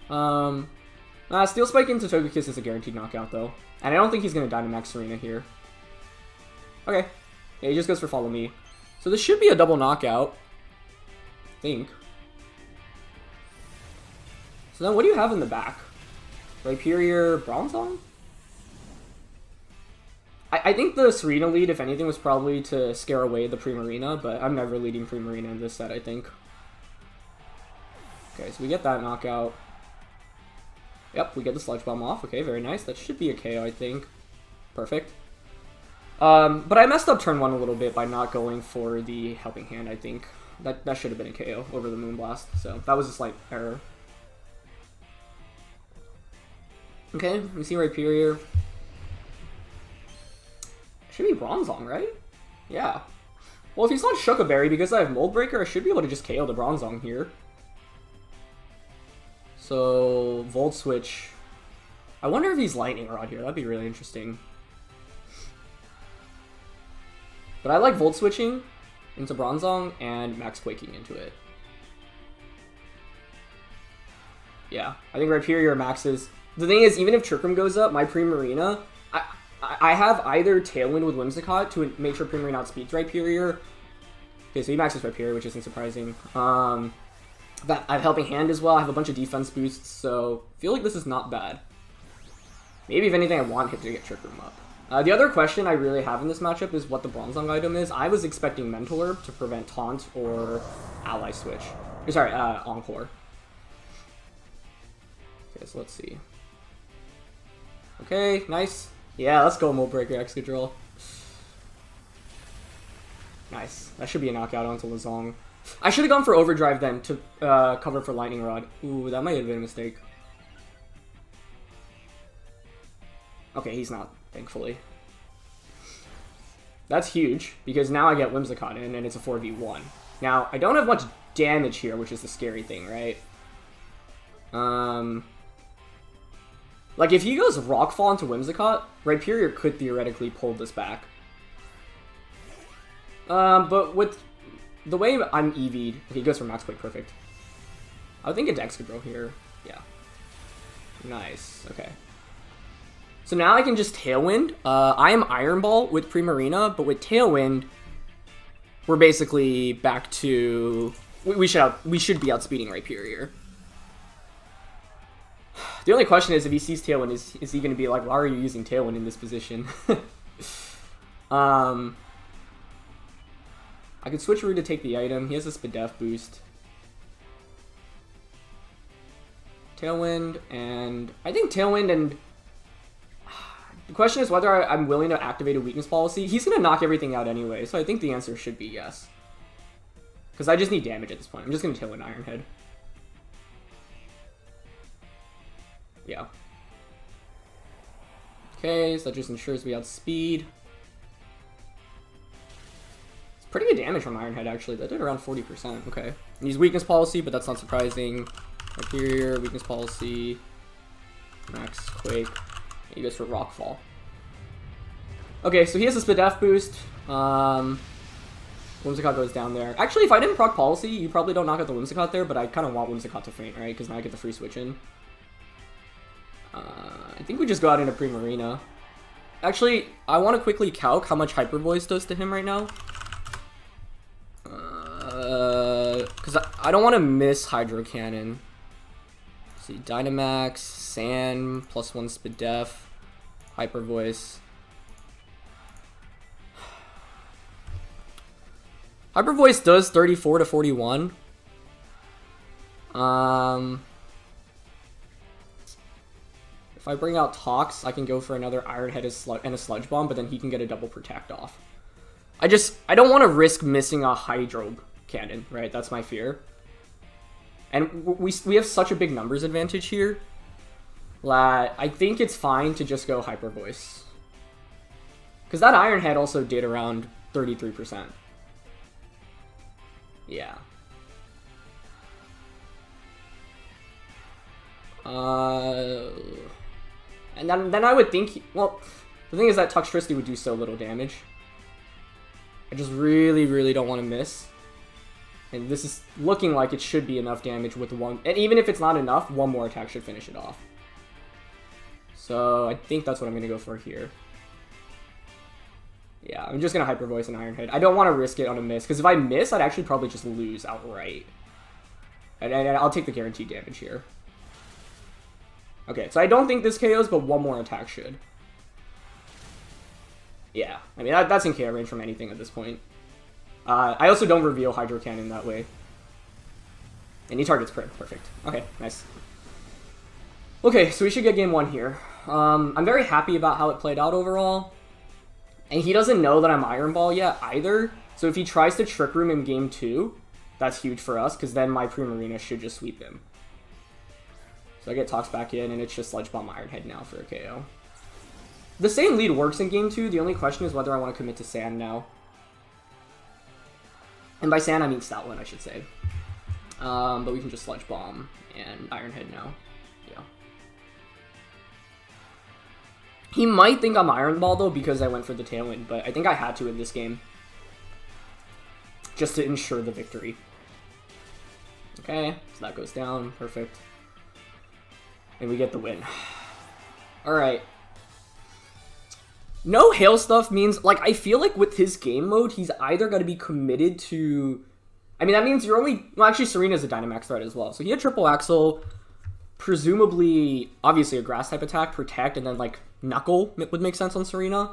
Steel Spike into Togekiss is a guaranteed knockout, though. And I don't think he's going to Dynamax Serena here. Okay. Yeah, he just goes for Follow Me. So this should be a double knockout. I think. So then what do you have in the back? Rhyperior, Bronzong? I think the Serena lead, if anything, was probably to scare away the Primarina, but I'm never leading Primarina in this set, I think. Okay, so we get that knockout. Yep, we get the Sludge Bomb off. Okay, very nice. That should be a KO, I think. Perfect. But I messed up turn 1 a little bit by not going for the Helping Hand, I think. That should have been a KO over the Moonblast, so that was a slight error. Okay, we see Rhyperior. Should be Bronzong, right? Yeah. Well, if he's not Shuca Berry, because I have Mold Breaker, I should be able to just KO the Bronzong here. So, Volt Switch. I wonder if he's Lightning Rod here. That'd be really interesting. But I like Volt Switching into Bronzong and Max Quaking into it. Yeah, I think Rhyperior maxes. The thing is, even if Trick Room goes up, my Primarina, I have either Tailwind with Whimsicott to make sure Primarina outspeeds Rhyperior. Okay, so he maxes Rhyperior, which isn't surprising. I have Helping Hand as well. I have a bunch of defense boosts, so I feel like this is not bad. Maybe, if anything, I want him to get Trick Room up. The other question I really have in this matchup is what the Bronzong item is. I was expecting Mental Herb to prevent Taunt or Ally Switch. Sorry, Encore. Okay, so let's see. Okay, nice. Yeah, let's go Mold Breaker Excadrill. Nice. That should be a knockout onto Lazong. I should have gone for Overdrive then to cover for Lightning Rod. Ooh, that might have been a mistake. Okay, he's not, thankfully. That's huge, because now I get Whimsicott in, and it's a 4v1. Now, I don't have much damage here, which is the scary thing, right? Like, if he goes Rockfall into Whimsicott, Rhyperior could theoretically pull this back. But with the way I'm EV'd, okay, he goes for Max Quake, perfect. I would think it's Excadrill here. Yeah. Nice, okay. So now I can just Tailwind. I am Iron Ball with Primarina, but with Tailwind, we're basically back to... We should be outspeeding Rhyperior. The only question is, if he sees Tailwind, is he going to be like, why are you using Tailwind in this position? I could Switcheroo to take the item. He has a Spadef boost. Tailwind, and I think Tailwind and... The question is whether I'm willing to activate a weakness policy. He's going to knock everything out anyway, so I think the answer should be yes. Because I just need damage at this point. I'm just going to Tailwind Iron Head. Yeah. Okay, so that just ensures we outspeed. It's pretty good damage from Iron Head, actually. That did around 40%. Okay. And use Weakness Policy, but that's not surprising. Rhyperior, Weakness Policy. Max Quake. He goes for Rockfall. Okay, so he has a Spadef boost. Whimsicott goes down there. Actually, if I didn't proc Policy, you probably don't knock out the Whimsicott there, but I kind of want Whimsicott to faint, right? Because now I get the free switch in. I think we just go out into Primarina. Actually, I want to quickly calc how much Hyper Voice does to him right now. Because I don't want to miss Hydro Cannon. Let's see, Dynamax, Sand, +1 Spadef, Hyper Voice. Hyper Voice does 34 to 41. If I bring out Tox, I can go for another Iron Head and a Sludge Bomb, but then he can get a double Protect off. I don't want to risk missing a Hydro Cannon, right? That's my fear. And we have such a big numbers advantage here that I think it's fine to just go Hyper Voice. Because that Iron Head also did around 33%. Yeah. And then I would think, well, the thing is that Toxtricity would do so little damage. I just really, really don't want to miss. And this is looking like it should be enough damage with one, and even if it's not enough, one more attack should finish it off. So I think that's what I'm going to go for here. Yeah, I'm just going to Hyper Voice and Iron Head. I don't want to risk it on a miss, because if I miss, I'd actually probably just lose outright. And I'll take the guaranteed damage here. Okay, so I don't think this KOs, but one more attack should. Yeah, I mean, that's in KO range from anything at this point. I also don't reveal Hydro Cannon that way. And he targets crit. Perfect. Okay, nice. Okay, so we should get game 1 here. I'm very happy about how it played out overall. And he doesn't know that I'm Iron Ball yet either. So if he tries to Trick Room in game 2, that's huge for us, because then my Primarina should just sweep him. So I get Tox back in, and it's just Sludge Bomb Iron Head now for a KO. The same lead works in game 2. The only question is whether I want to commit to Sand now. And by Sand, I mean Stoutland, I should say. But we can just Sludge Bomb and Iron Head now. Yeah. He might think I'm Iron Ball, though, because I went for the Tailwind, but I think I had to in this game. Just to ensure the victory. Okay, so that goes down. Perfect. And we get the win. Alright. No Hail stuff means, like, I feel like with his game mode, he's either going to be committed to... I mean, that means you're only... Well, actually, Serena's a Dynamax threat as well. So he had Triple Axle, presumably, obviously a Grass-type attack, Protect, and then, like, Knuckle would make sense on Serena.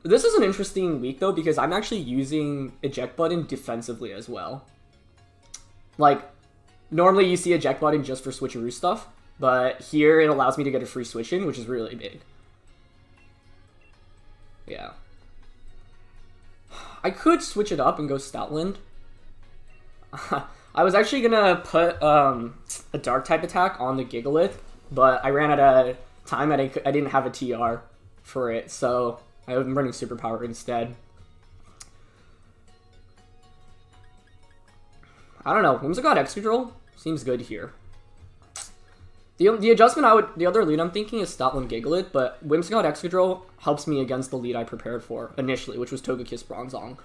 This is an interesting week, though, because I'm actually using Eject Button defensively as well. Like, normally you see Eject Button just for switcheroo stuff, but here it allows me to get a free switch in, which is really big. Yeah. I could switch it up and go Stoutland. I was actually gonna put a Dark-type attack on the Gigalith, but I ran out of time and I didn't have a TR for it, so I'm running Superpower instead. I don't know. Whimsicott Excadrill seems good here. The adjustment the other lead I'm thinking is Stoutland Gigalith, but Whimsicott Excadrill helps me against the lead I prepared for initially, which was Togekiss Bronzong.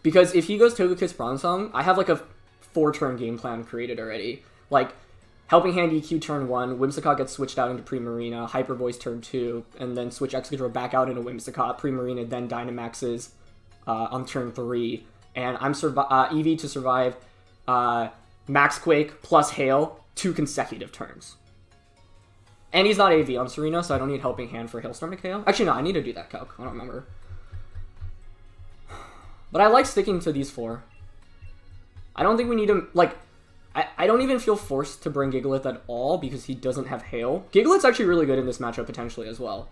Because if he goes Togekiss Bronzong, I have like a 4-turn game plan created already. Like, Helping Hand EQ turn 1, Whimsicott gets switched out into Primarina, Hyper Voice turn 2, and then switch Excadrill back out into Whimsicott, Primarina, then Dynamaxes on turn 3. And I'm EV to survive Max Quake plus Hail 2 consecutive turns. And he's not AV on Serena, so I don't need Helping Hand for Hailstorm to KO. Actually, no, I need to do that calc. I don't remember. But I like sticking to these 4. I don't think we need him, like, I don't even feel forced to bring Gigalith at all because he doesn't have Hail. Gigalith's actually really good in this matchup potentially as well.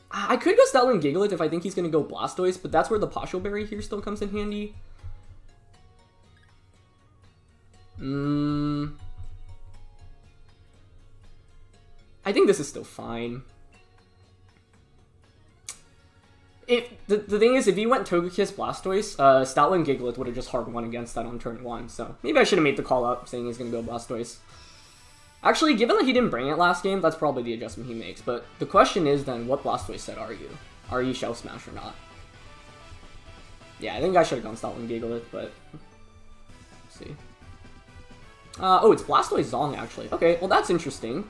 I could go Stoutland Gigalith if I think he's going to go Blastoise, but that's where the Posho Berry here still comes in handy. I think this is still fine. If the thing is, if he went Togekiss Blastoise, Stoutland Gigalith would have just hard won against that on turn 1, so maybe I should have made the call up saying he's going to go Blastoise. Actually, given that he didn't bring it last game, that's probably the adjustment he makes, but the question is then, what Blastoise set are you? Are you Shell Smash or not? Yeah, I think I should have gone Stoutland Gigalith, but let's see. Oh, it's Blastoise Zong, actually. Okay, well, that's interesting.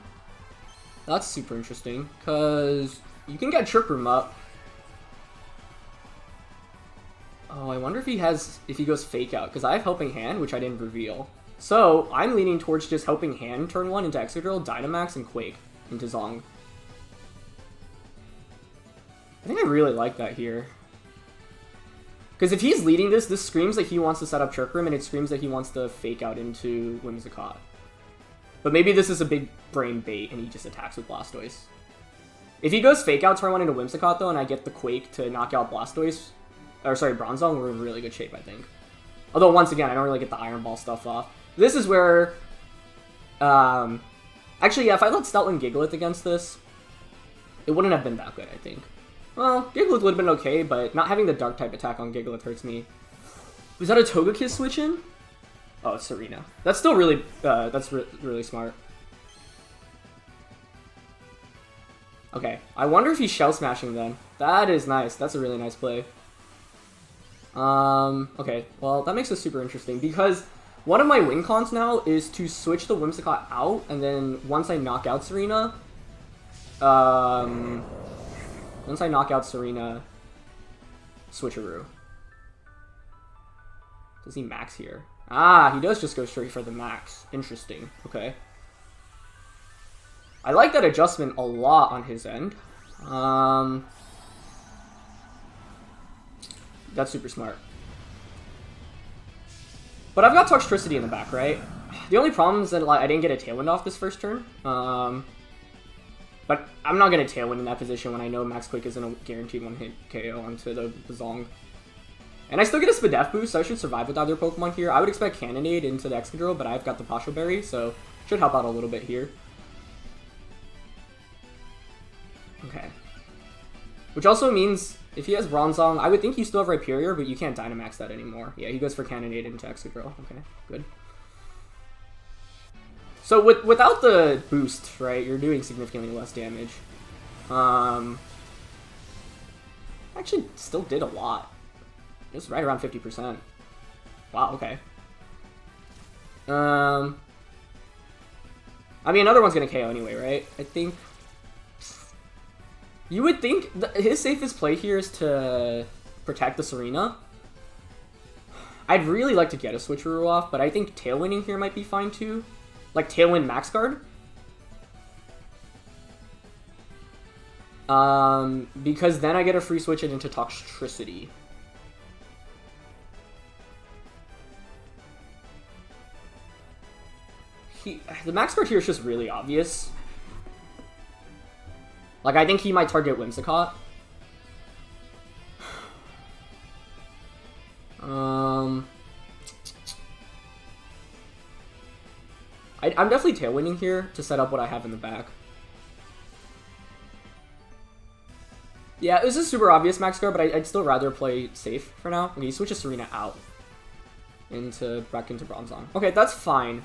That's super interesting, because you can get Trick Room up. Oh, I wonder if he goes Fake Out, because I have Helping Hand, which I didn't reveal. So, I'm leaning towards just Helping Hand turn 1 into Excadrill, Dynamax, and Quake into Zong. I think I really like that here. Because if he's leading this screams that he wants to set up Trick Room, and it screams that he wants to Fake Out into Whimsicott. But maybe this is a big brain bait, and he just attacks with Blastoise. If he goes Fake Out turn 1 into Whimsicott, though, and I get the Quake to knock out Blastoise, or sorry, Bronzong, we're in really good shape, I think. Although, once again, I don't really get the Iron Ball stuff off. This is where... actually, yeah, if I let Stoutland Gigalith against this, it wouldn't have been that good, I think. Well, Gigalith would have been okay, but not having the Dark-type attack on Gigalith hurts me. Was that a Togekiss switch in? Oh, it's Serena. That's still really... that's really smart. Okay, I wonder if he's Shell Smashing then. That is nice. That's a really nice play. Okay, well, that makes this super interesting, because one of my win cons now is to switch the Whimsicott out, and then once I knock out Serena, switcheroo. Does he max here? Ah, he does just go straight for the max. Interesting. Okay. I like that adjustment a lot on his end. That's super smart. But I've got Toxtricity in the back, right? The only problem is that I didn't get a Tailwind off this first turn. But I'm not going to Tailwind in that position when I know Max Quick isn't a guaranteed one-hit KO onto the Zong. And I still get a Spadef boost, so I should survive with either Pokemon here. I would expect Cannonade into the Excadrill, but I've got the Posho Berry, so should help out a little bit here. Okay. Which also means, if he has Bronzong, I would think you still have Rhyperior, but you can't Dynamax that anymore. Yeah, he goes for Cannonade into Excadrill. Okay, good. So without the boost, right, you're doing significantly less damage. Actually, still did a lot. It's right around 50%. Wow, okay. I mean, another one's gonna KO anyway, right? I think... You would think his safest play here is to protect the Serena. I'd really like to get a Switcheroo off, but I think Tailwinding here might be fine too. Like Tailwind Max Guard. Because then I get a free switch it into Toxtricity. The Max Guard here is just really obvious. Like, I think he might target Whimsicott. I'm definitely Tailwinding here to set up what I have in the back. Yeah, this is super obvious Max Guard, but I'd still rather play safe for now. Okay, he switches Serena out. Back into Bronzong. Okay, that's fine.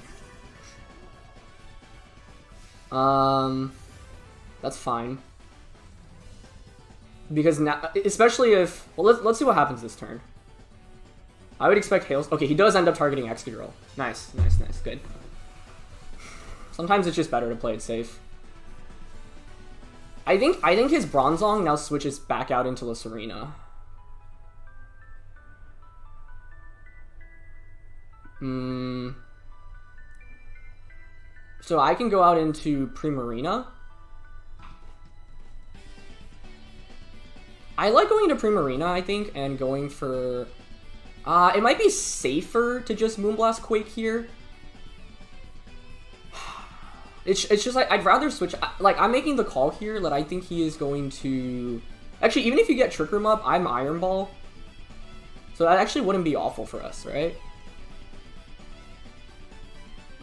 That's fine. Because now, especially if... Well, let's see what happens this turn. I would expect Hails... Okay, he does end up targeting Excadrill. Nice, nice, nice. Good. Sometimes it's just better to play it safe. I think his Bronzong now switches back out into La Serena. So I can go out into Primarina. I like going into Primarina, I think, and going for... it might be safer to just Moonblast Quake here. It's just like, I'd rather switch... Like, I'm making the call here that I think he is going to... Actually, even if you get Trick Room up, I'm Iron Ball. So that actually wouldn't be awful for us, right?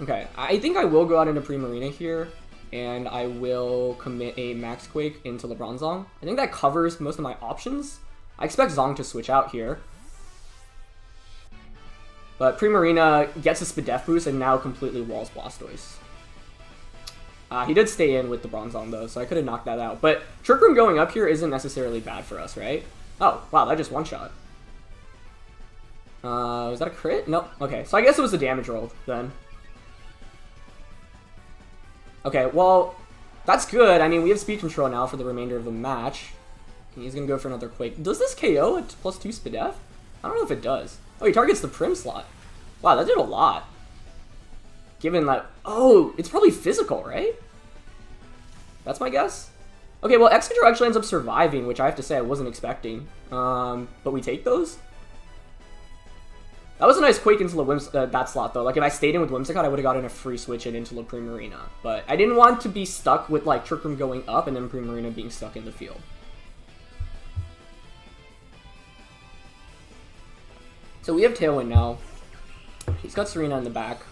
Okay, I think I will go out into Primarina here, and I will commit a Max Quake into LeBron Zong. I think that covers most of my options. I expect Zong to switch out here. But Primarina gets a Spadef boost and now completely walls Blastoise. He did stay in with the Bronzong though, so I could have knocked that out. But Trick Room going up here isn't necessarily bad for us, right? Oh, wow, that just one-shot. Was that a crit? Nope. Okay, so I guess it was a damage roll then. Okay, well, that's good. I mean, we have speed control now for the remainder of the match. He's gonna go for another Quake. Does this KO at +2 Spadef? I don't know if it does. Oh, he targets the Prim slot. Wow, that did a lot. Given that... Oh, it's probably physical, right? That's my guess? Okay, well, Excadrill actually ends up surviving, which I have to say I wasn't expecting. But we take those? That was a nice Quake into that slot, though. Like, if I stayed in with Whimsicott, I would have gotten a free switch in into La Primarina. But I didn't want to be stuck with, like, Trick Room going up and then Primarina being stuck in the field. So we have Tailwind now. He's got Serena in the back.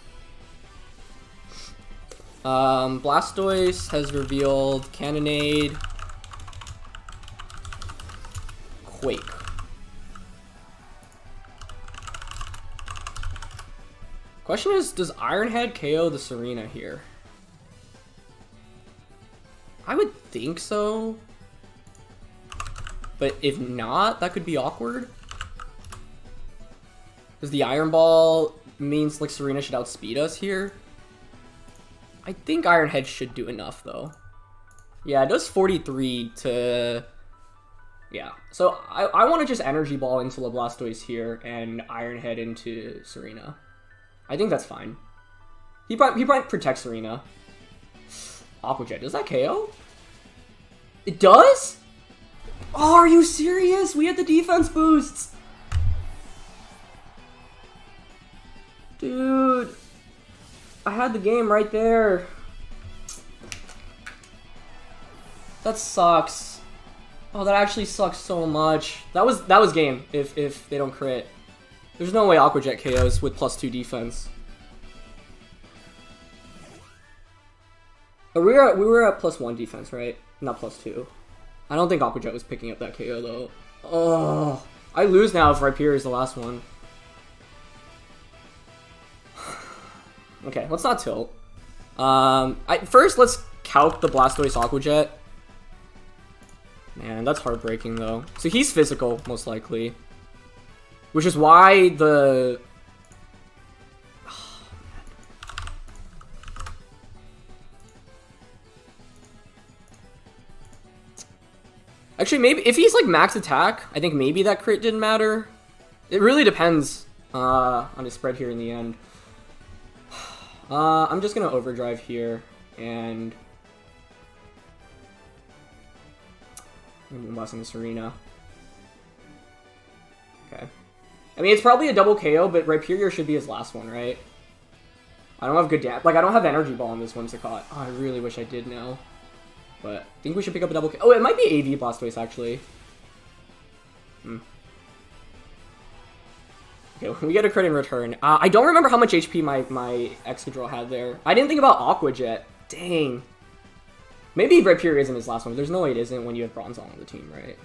Blastoise has revealed Cannonade, Quake. Question is, does Iron Head KO the Serena here? I would think so. But if not, that could be awkward. Because the Iron Ball means like Serena should outspeed us here. I think Iron Head should do enough though. Yeah, it does 43 to... Yeah, so I want to just Energy Ball into La Blastoise here and Iron Head into Serena. I think that's fine. He probably protects Serena. Aqua Jet, does that KO? It does? Oh, are you serious? We had the defense boosts. Dude. I had the game right there. That sucks. Oh, that actually sucks so much. That was game if they don't crit. There's no way Aqua Jet KOs with +2 defense. But we were at +1 defense, right? Not +2. I don't think Aqua Jet was picking up that KO though. Oh, I lose now if Rhyperior is the last one. Okay, let's not tilt. First, let's calc the Blastoise Aqua Jet. Man, that's heartbreaking though. So he's physical, most likely. Which is why the... Oh, actually, maybe if he's like max attack, I think maybe that crit didn't matter. It really depends on his spread here in the end. I'm just gonna overdrive here and Moonblast into Serena. Okay. I mean, it's probably a double KO, but Rhyperior should be his last one, right? I don't have good damage. Like, I don't have Energy Ball on this Whimsicott. Oh, I really wish I did now. But I think we should pick up a double KO. Oh, it might be AV Blastoise, actually. Okay, we get a crit in return. I don't remember how much HP my Excadrill had there. I didn't think about Aqua Jet. Dang. Maybe Rhyperior isn't his last one. There's no way it isn't when you have Bronzong on the team, right?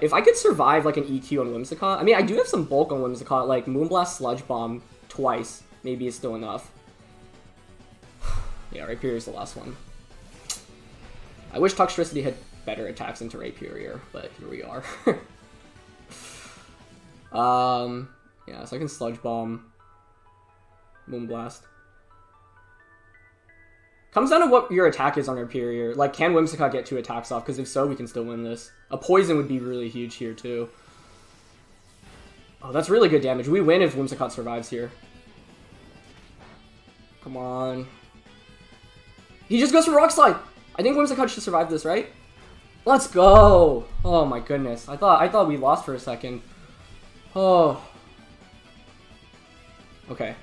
If I could survive like an EQ on Whimsicott, I mean, I do have some bulk on Whimsicott, like Moonblast Sludge Bomb twice. Maybe it's still enough. Yeah, Rhyperior is the last one. I wish Toxtricity had better attacks into Rhyperior, but here we are. Yeah, so I can Sludge Bomb. Moonblast. Comes down to what your attack is on Rhyperior. Like, can Whimsicott get 2 attacks off? Because if so, we can still win this. A Poison would be really huge here, too. Oh, that's really good damage. We win if Whimsicott survives here. Come on. He just goes for Rock Slide! I think Whimsicott should survive this, right? Let's go! Oh my goodness. I thought we lost for a second. Oh. Okay.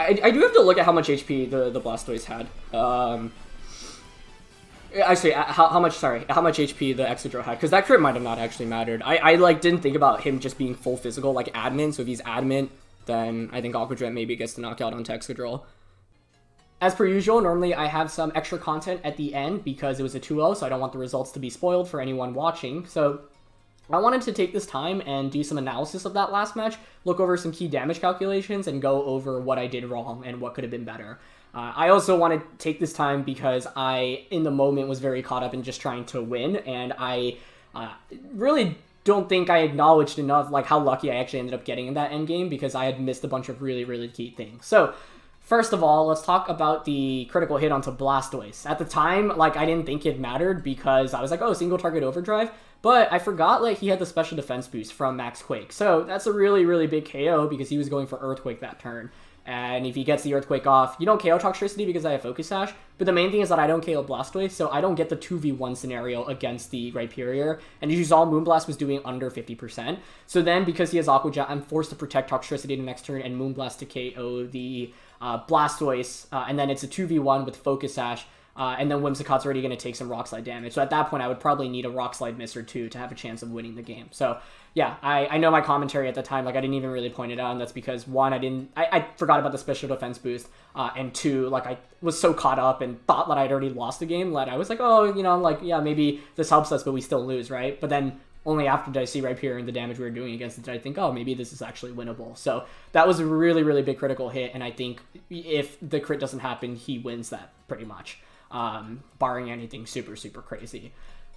I do have to look at how much HP the Blastoise had. Actually, how much HP the Excadrill had, because that crit might have not actually mattered. I like didn't think about him just being full physical like admin, so if he's admin, then I think Aqua Jet maybe gets the knockout on Excadrill. As per usual, normally I have some extra content at the end because it was a 2-0, so I don't want the results to be spoiled for anyone watching. So I wanted to take this time and do some analysis of that last match, look over some key damage calculations, and go over what I did wrong and what could have been better. I also want to take this time because I, in the moment, was very caught up in just trying to win, and I really don't think I acknowledged enough like how lucky I actually ended up getting in that end game because I had missed a bunch of really, really key things. So, first of all, let's talk about the critical hit onto Blastoise. At the time, like, I didn't think it mattered because I was like, oh, single target overdrive, but I forgot, like, he had the special defense boost from Max Quake. So, that's a really, really big KO because he was going for Earthquake that turn. And if he gets the Earthquake off, you don't KO Toxtricity because I have Focus Sash, but the main thing is that I don't KO Blastoise, so I don't get the 2v1 scenario against the Rhyperior, and as you saw, Moonblast was doing under 50%, so then because he has Aqua Jet, I'm forced to protect Toxtricity the next turn and Moonblast to KO the Blastoise, and then it's a 2v1 with Focus Sash, and then Whimsicott's already going to take some Rock Slide damage, so at that point I would probably need a Rock Slide miss or two to have a chance of winning the game. So yeah, I know my commentary at the time, like I didn't even really point it out, and that's because one, I forgot about the special defense boost, and two, like I was so caught up and thought that I'd already lost the game that I was like, oh, you know, like, yeah, maybe this helps us, but we still lose, right? But then only after did I see Rhyperior and the damage we were doing against it did I think, oh, maybe this is actually winnable. So that was a really, really big critical hit, and I think if the crit doesn't happen, he wins that pretty much, barring anything super, super crazy.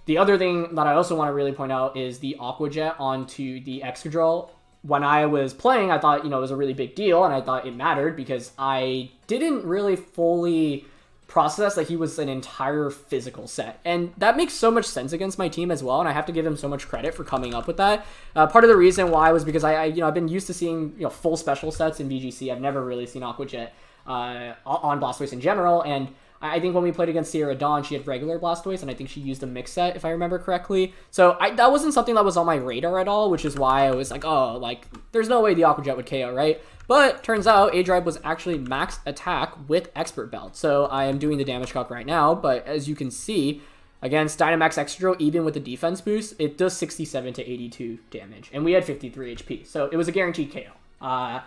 The other thing that I also want to really point out is the Aqua Jet onto the Excadrill. When I was playing, I thought, you know, it was a really big deal, and I thought it mattered because I didn't really fully process that he was an entire physical set. And that makes so much sense against my team as well, and I have to give him so much credit for coming up with that. Part of the reason why was because I've been used to seeing, you know, full special sets in VGC. I've never really seen Aqua Jet on Blastoise in general, and I think when we played against Sierra Dawn, she had regular Blastoise, and I think she used a mix set, if I remember correctly. So that wasn't something that was on my radar at all, which is why I was like, oh, like, there's no way the Aqua Jet would KO, right? But turns out aDrive was actually max attack with Expert Belt. So I am doing the damage calc right now, but as you can see, against Dynamax Excadrill, even with the defense boost, it does 67 to 82 damage, and we had 53 HP, so it was a guaranteed KO.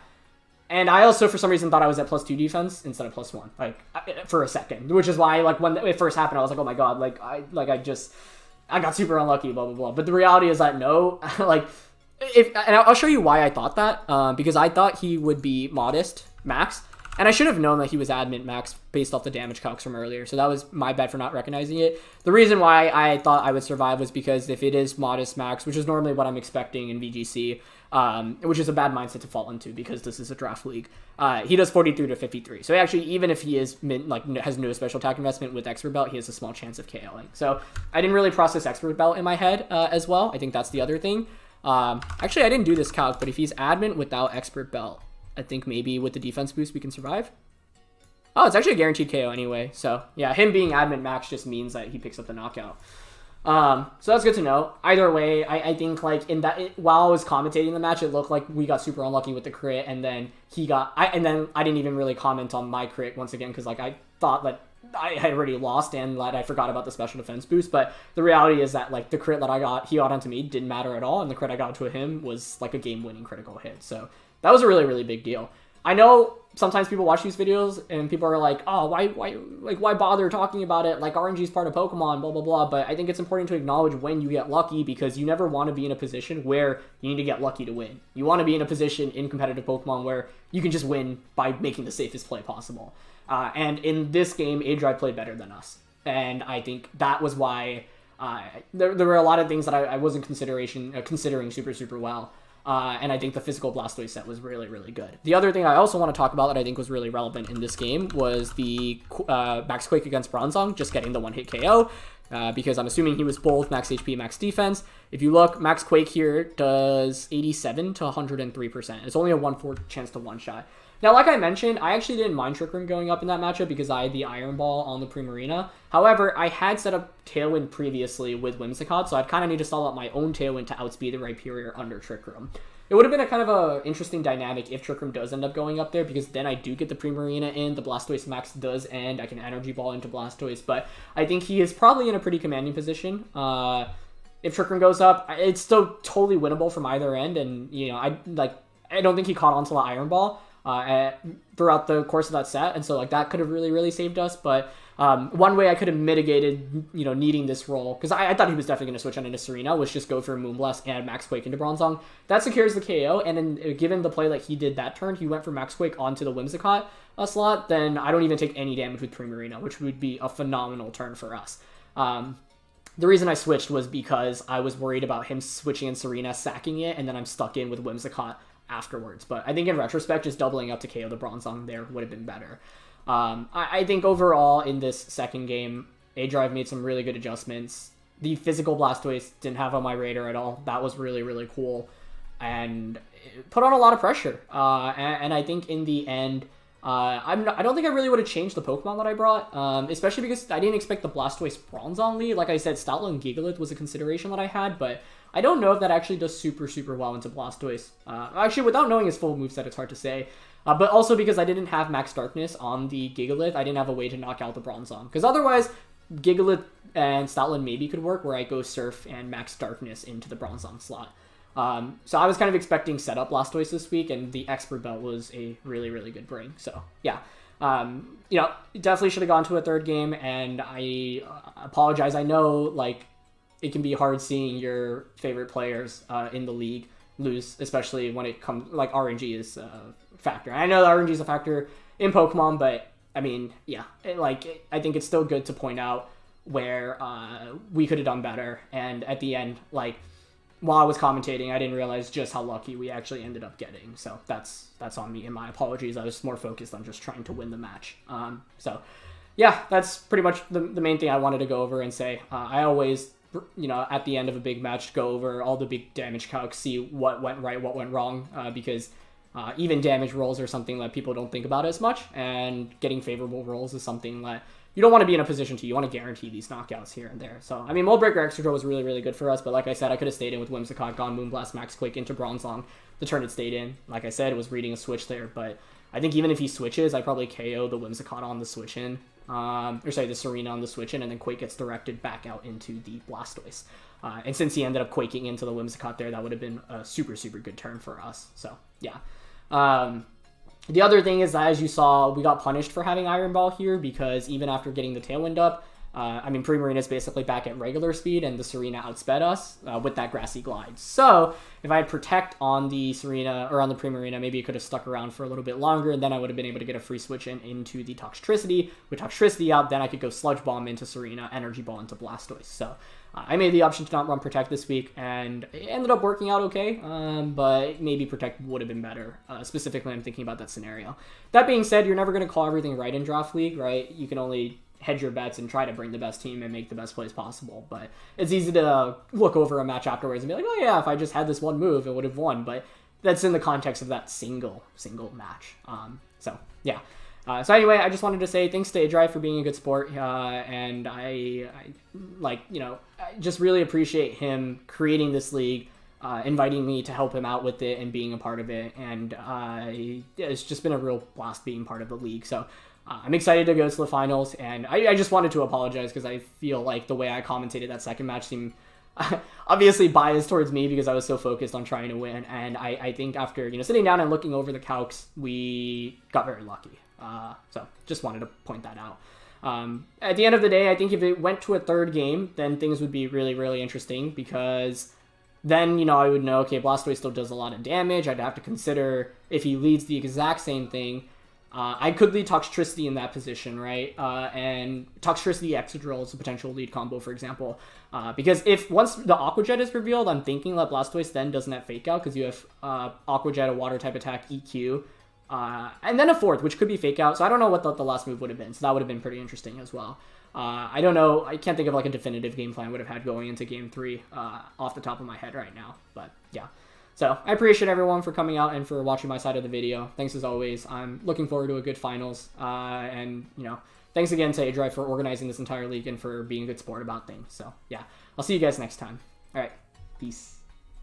And I also, for some reason, thought I was at +2 defense instead of +1, like, for a second, which is why, like, when it first happened, I was like, oh my god, like, I got super unlucky, blah, blah, blah. But the reality is that no, like, and I'll show you why I thought that, because I thought he would be modest max, and I should have known that he was admin max based off the damage calcs from earlier, so that was my bad for not recognizing it. The reason why I thought I would survive was because if it is modest max, which is normally what I'm expecting in VGC, which is a bad mindset to fall into because this is a draft league, he does 43 to 53. So actually, even if he is has no special attack investment with Expert Belt, he has a small chance of KOing. So I didn't really process Expert Belt in my head as well. I think that's the other thing. Actually, I didn't do this calc, but if he's admin without Expert Belt, I think maybe with the defense boost we can survive. Oh, it's actually a guaranteed KO anyway. So yeah, him being admin max just means that he picks up the knockout. So that's good to know. Either way, I think like while I was commentating the match, it looked like we got super unlucky with the crit, and then I didn't even really comment on my crit once again because like I thought that I had already lost and that I forgot about the special defense boost. But the reality is that like the crit that he got onto me didn't matter at all, and the crit I got to him was like a game-winning critical hit. So that was a really, really big deal. I know sometimes people watch these videos and people are like, oh, why bother talking about it? Like, RNG is part of Pokemon, blah, blah, blah. But I think it's important to acknowledge when you get lucky because you never want to be in a position where you need to get lucky to win. You want to be in a position in competitive Pokemon where you can just win by making the safest play possible. And in this game, aDrive played better than us. And I think that was why there were a lot of things that I wasn't considering super, super well. And I think the physical Blastoise set was really, really good. The other thing I also want to talk about that I think was really relevant in this game was the Max Quake against Bronzong, just getting the one-hit KO, because I'm assuming he was both max HP, max defense. If you look, Max Quake here does 87 to 103%. It's only a 1/4 chance to one-shot. Now, like I mentioned, I actually didn't mind Trick Room going up in that matchup because I had the Iron Ball on the Primarina. However, I had set up Tailwind previously with Whimsicott, so I'd kind of need to stall out my own Tailwind to outspeed the Rhyperior under Trick Room. It would have been a kind of a interesting dynamic if Trick Room does end up going up there, because then I do get the Primarina in, the Blastoise Max does end, I can Energy Ball into Blastoise, but I think he is probably in a pretty commanding position. If Trick Room goes up, it's still totally winnable from either end, and, you know, I don't think he caught on to the Iron Ball throughout the course of that set, and so, like, that could have really, really saved us, but one way I could have mitigated, you know, needing this roll, because I thought he was definitely going to switch on into Serena, was just go for a Moonblast and Max Quake into Bronzong. That secures the KO, and then given the play that he did that turn, he went for Max Quake onto the Whimsicott slot, then I don't even take any damage with Primarina, which would be a phenomenal turn for us. The reason I switched was because I was worried about him switching in Serena, sacking it, and then I'm stuck in with Whimsicott afterwards. But I think in retrospect, just doubling up to KO the Bronzong there would have been better. I think overall in this second game, aDrive made some really good adjustments. The physical Blastoise didn't have on my radar at all. That was really, really cool. And it put on a lot of pressure. And I think in the end, I don't think I really would have changed the Pokemon that I brought, especially because I didn't expect the Blastoise Bronzong lead. Like I said, Stoutland and Gigalith was a consideration that I had, but I don't know if that actually does super, super well into Blastoise. Actually, without knowing his full moveset, it's hard to say. But also because I didn't have Max Darkness on the Gigalith, I didn't have a way to knock out the Bronzong. Because otherwise, Gigalith and Stoutland maybe could work, where I go Surf and Max Darkness into the Bronzong slot. So I was kind of expecting setup Blastoise this week, and the Expert Belt was a really, really good bring. So, yeah. You know, definitely should have gone to a third game, and I apologize. I know, like, it can be hard seeing your favorite players in the league lose, especially when it comes, like, RNG is a factor. I know that RNG is a factor in Pokemon, but, I mean, yeah. I think it's still good to point out where we could have done better, and at the end, like, while I was commentating, I didn't realize just how lucky we actually ended up getting. So that's on me, and my apologies. I was more focused on just trying to win the match. So yeah, that's pretty much the main thing I wanted to go over and say. I always, you know, at the end of a big match, go over all the big damage calcs, see what went right, what went wrong, because even damage rolls are something that people don't think about as much, and getting favorable rolls is something that you don't want to be in a position to. You want to guarantee these knockouts here and there. So, I mean, Mold Breaker Excadrill was really, really good for us, but like I said, I could have stayed in with Whimsicott, gone Moonblast, Max Quake into Bronzong. The turn it stayed in. Like I said, it was reading a switch there, but I think even if he switches, I probably KO the Whimsicott on the switch in. The Serena on the switch in, and then Quake gets directed back out into the Blastoise. And since he ended up quaking into the Whimsicott there, that would have been a super, super good turn for us. So, yeah. The other thing is that, as you saw, we got punished for having Iron Ball here, because even after getting the Tailwind up, I mean, Primarina is basically back at regular speed, and the Serena outsped us with that Grassy Glide. So, if I had Protect on the Serena, or on the Primarina, maybe it could have stuck around for a little bit longer, and then I would have been able to get a free switch into the Toxtricity. With Toxtricity out, then I could go Sludge Bomb into Serena, Energy Ball into Blastoise. So, I made the option to not run Protect this week, and it ended up working out okay, but maybe Protect would have been better. Specifically, I'm thinking about that scenario. That being said, you're never going to call everything right in Draft League, right? You can only hedge your bets and try to bring the best team and make the best plays possible, but it's easy to look over a match afterwards and be like, oh yeah, if I just had this one move, it would have won, but that's in the context of that single match. So, yeah. So anyway, I just wanted to say thanks to aDrive for being a good sport, and I just really appreciate him creating this league, inviting me to help him out with it and being a part of it, and it's just been a real blast being part of the league. So I'm excited to go to the finals, and I just wanted to apologize because I feel like the way I commentated that second match seemed obviously biased towards me because I was so focused on trying to win, and I think after sitting down and looking over the calcs, we got very lucky. So just wanted to point that out. At the end of the day, I think if it went to a third game, then things would be really, really interesting, because then, I would know, okay, Blastoise still does a lot of damage. I'd have to consider if he leads the exact same thing. I could lead Toxtricity in that position, right? And Toxtricity Excadrill is a potential lead combo, for example. Because if once the Aqua Jet is revealed, I'm thinking that Blastoise then doesn't have Fake Out, because you have Aqua Jet, a water type attack, EQ, and then a fourth, which could be Fake Out. So I don't know what the last move would have been. So that would have been pretty interesting as well. I don't know. I can't think of like a definitive game plan I would have had going into game 3 off the top of my head right now. But yeah. So I appreciate everyone for coming out and for watching my side of the video. Thanks as always. I'm looking forward to a good finals. And, you know, thanks again to aDrive for organizing this entire league and for being a good sport about things. So, yeah, I'll see you guys next time. All right, peace.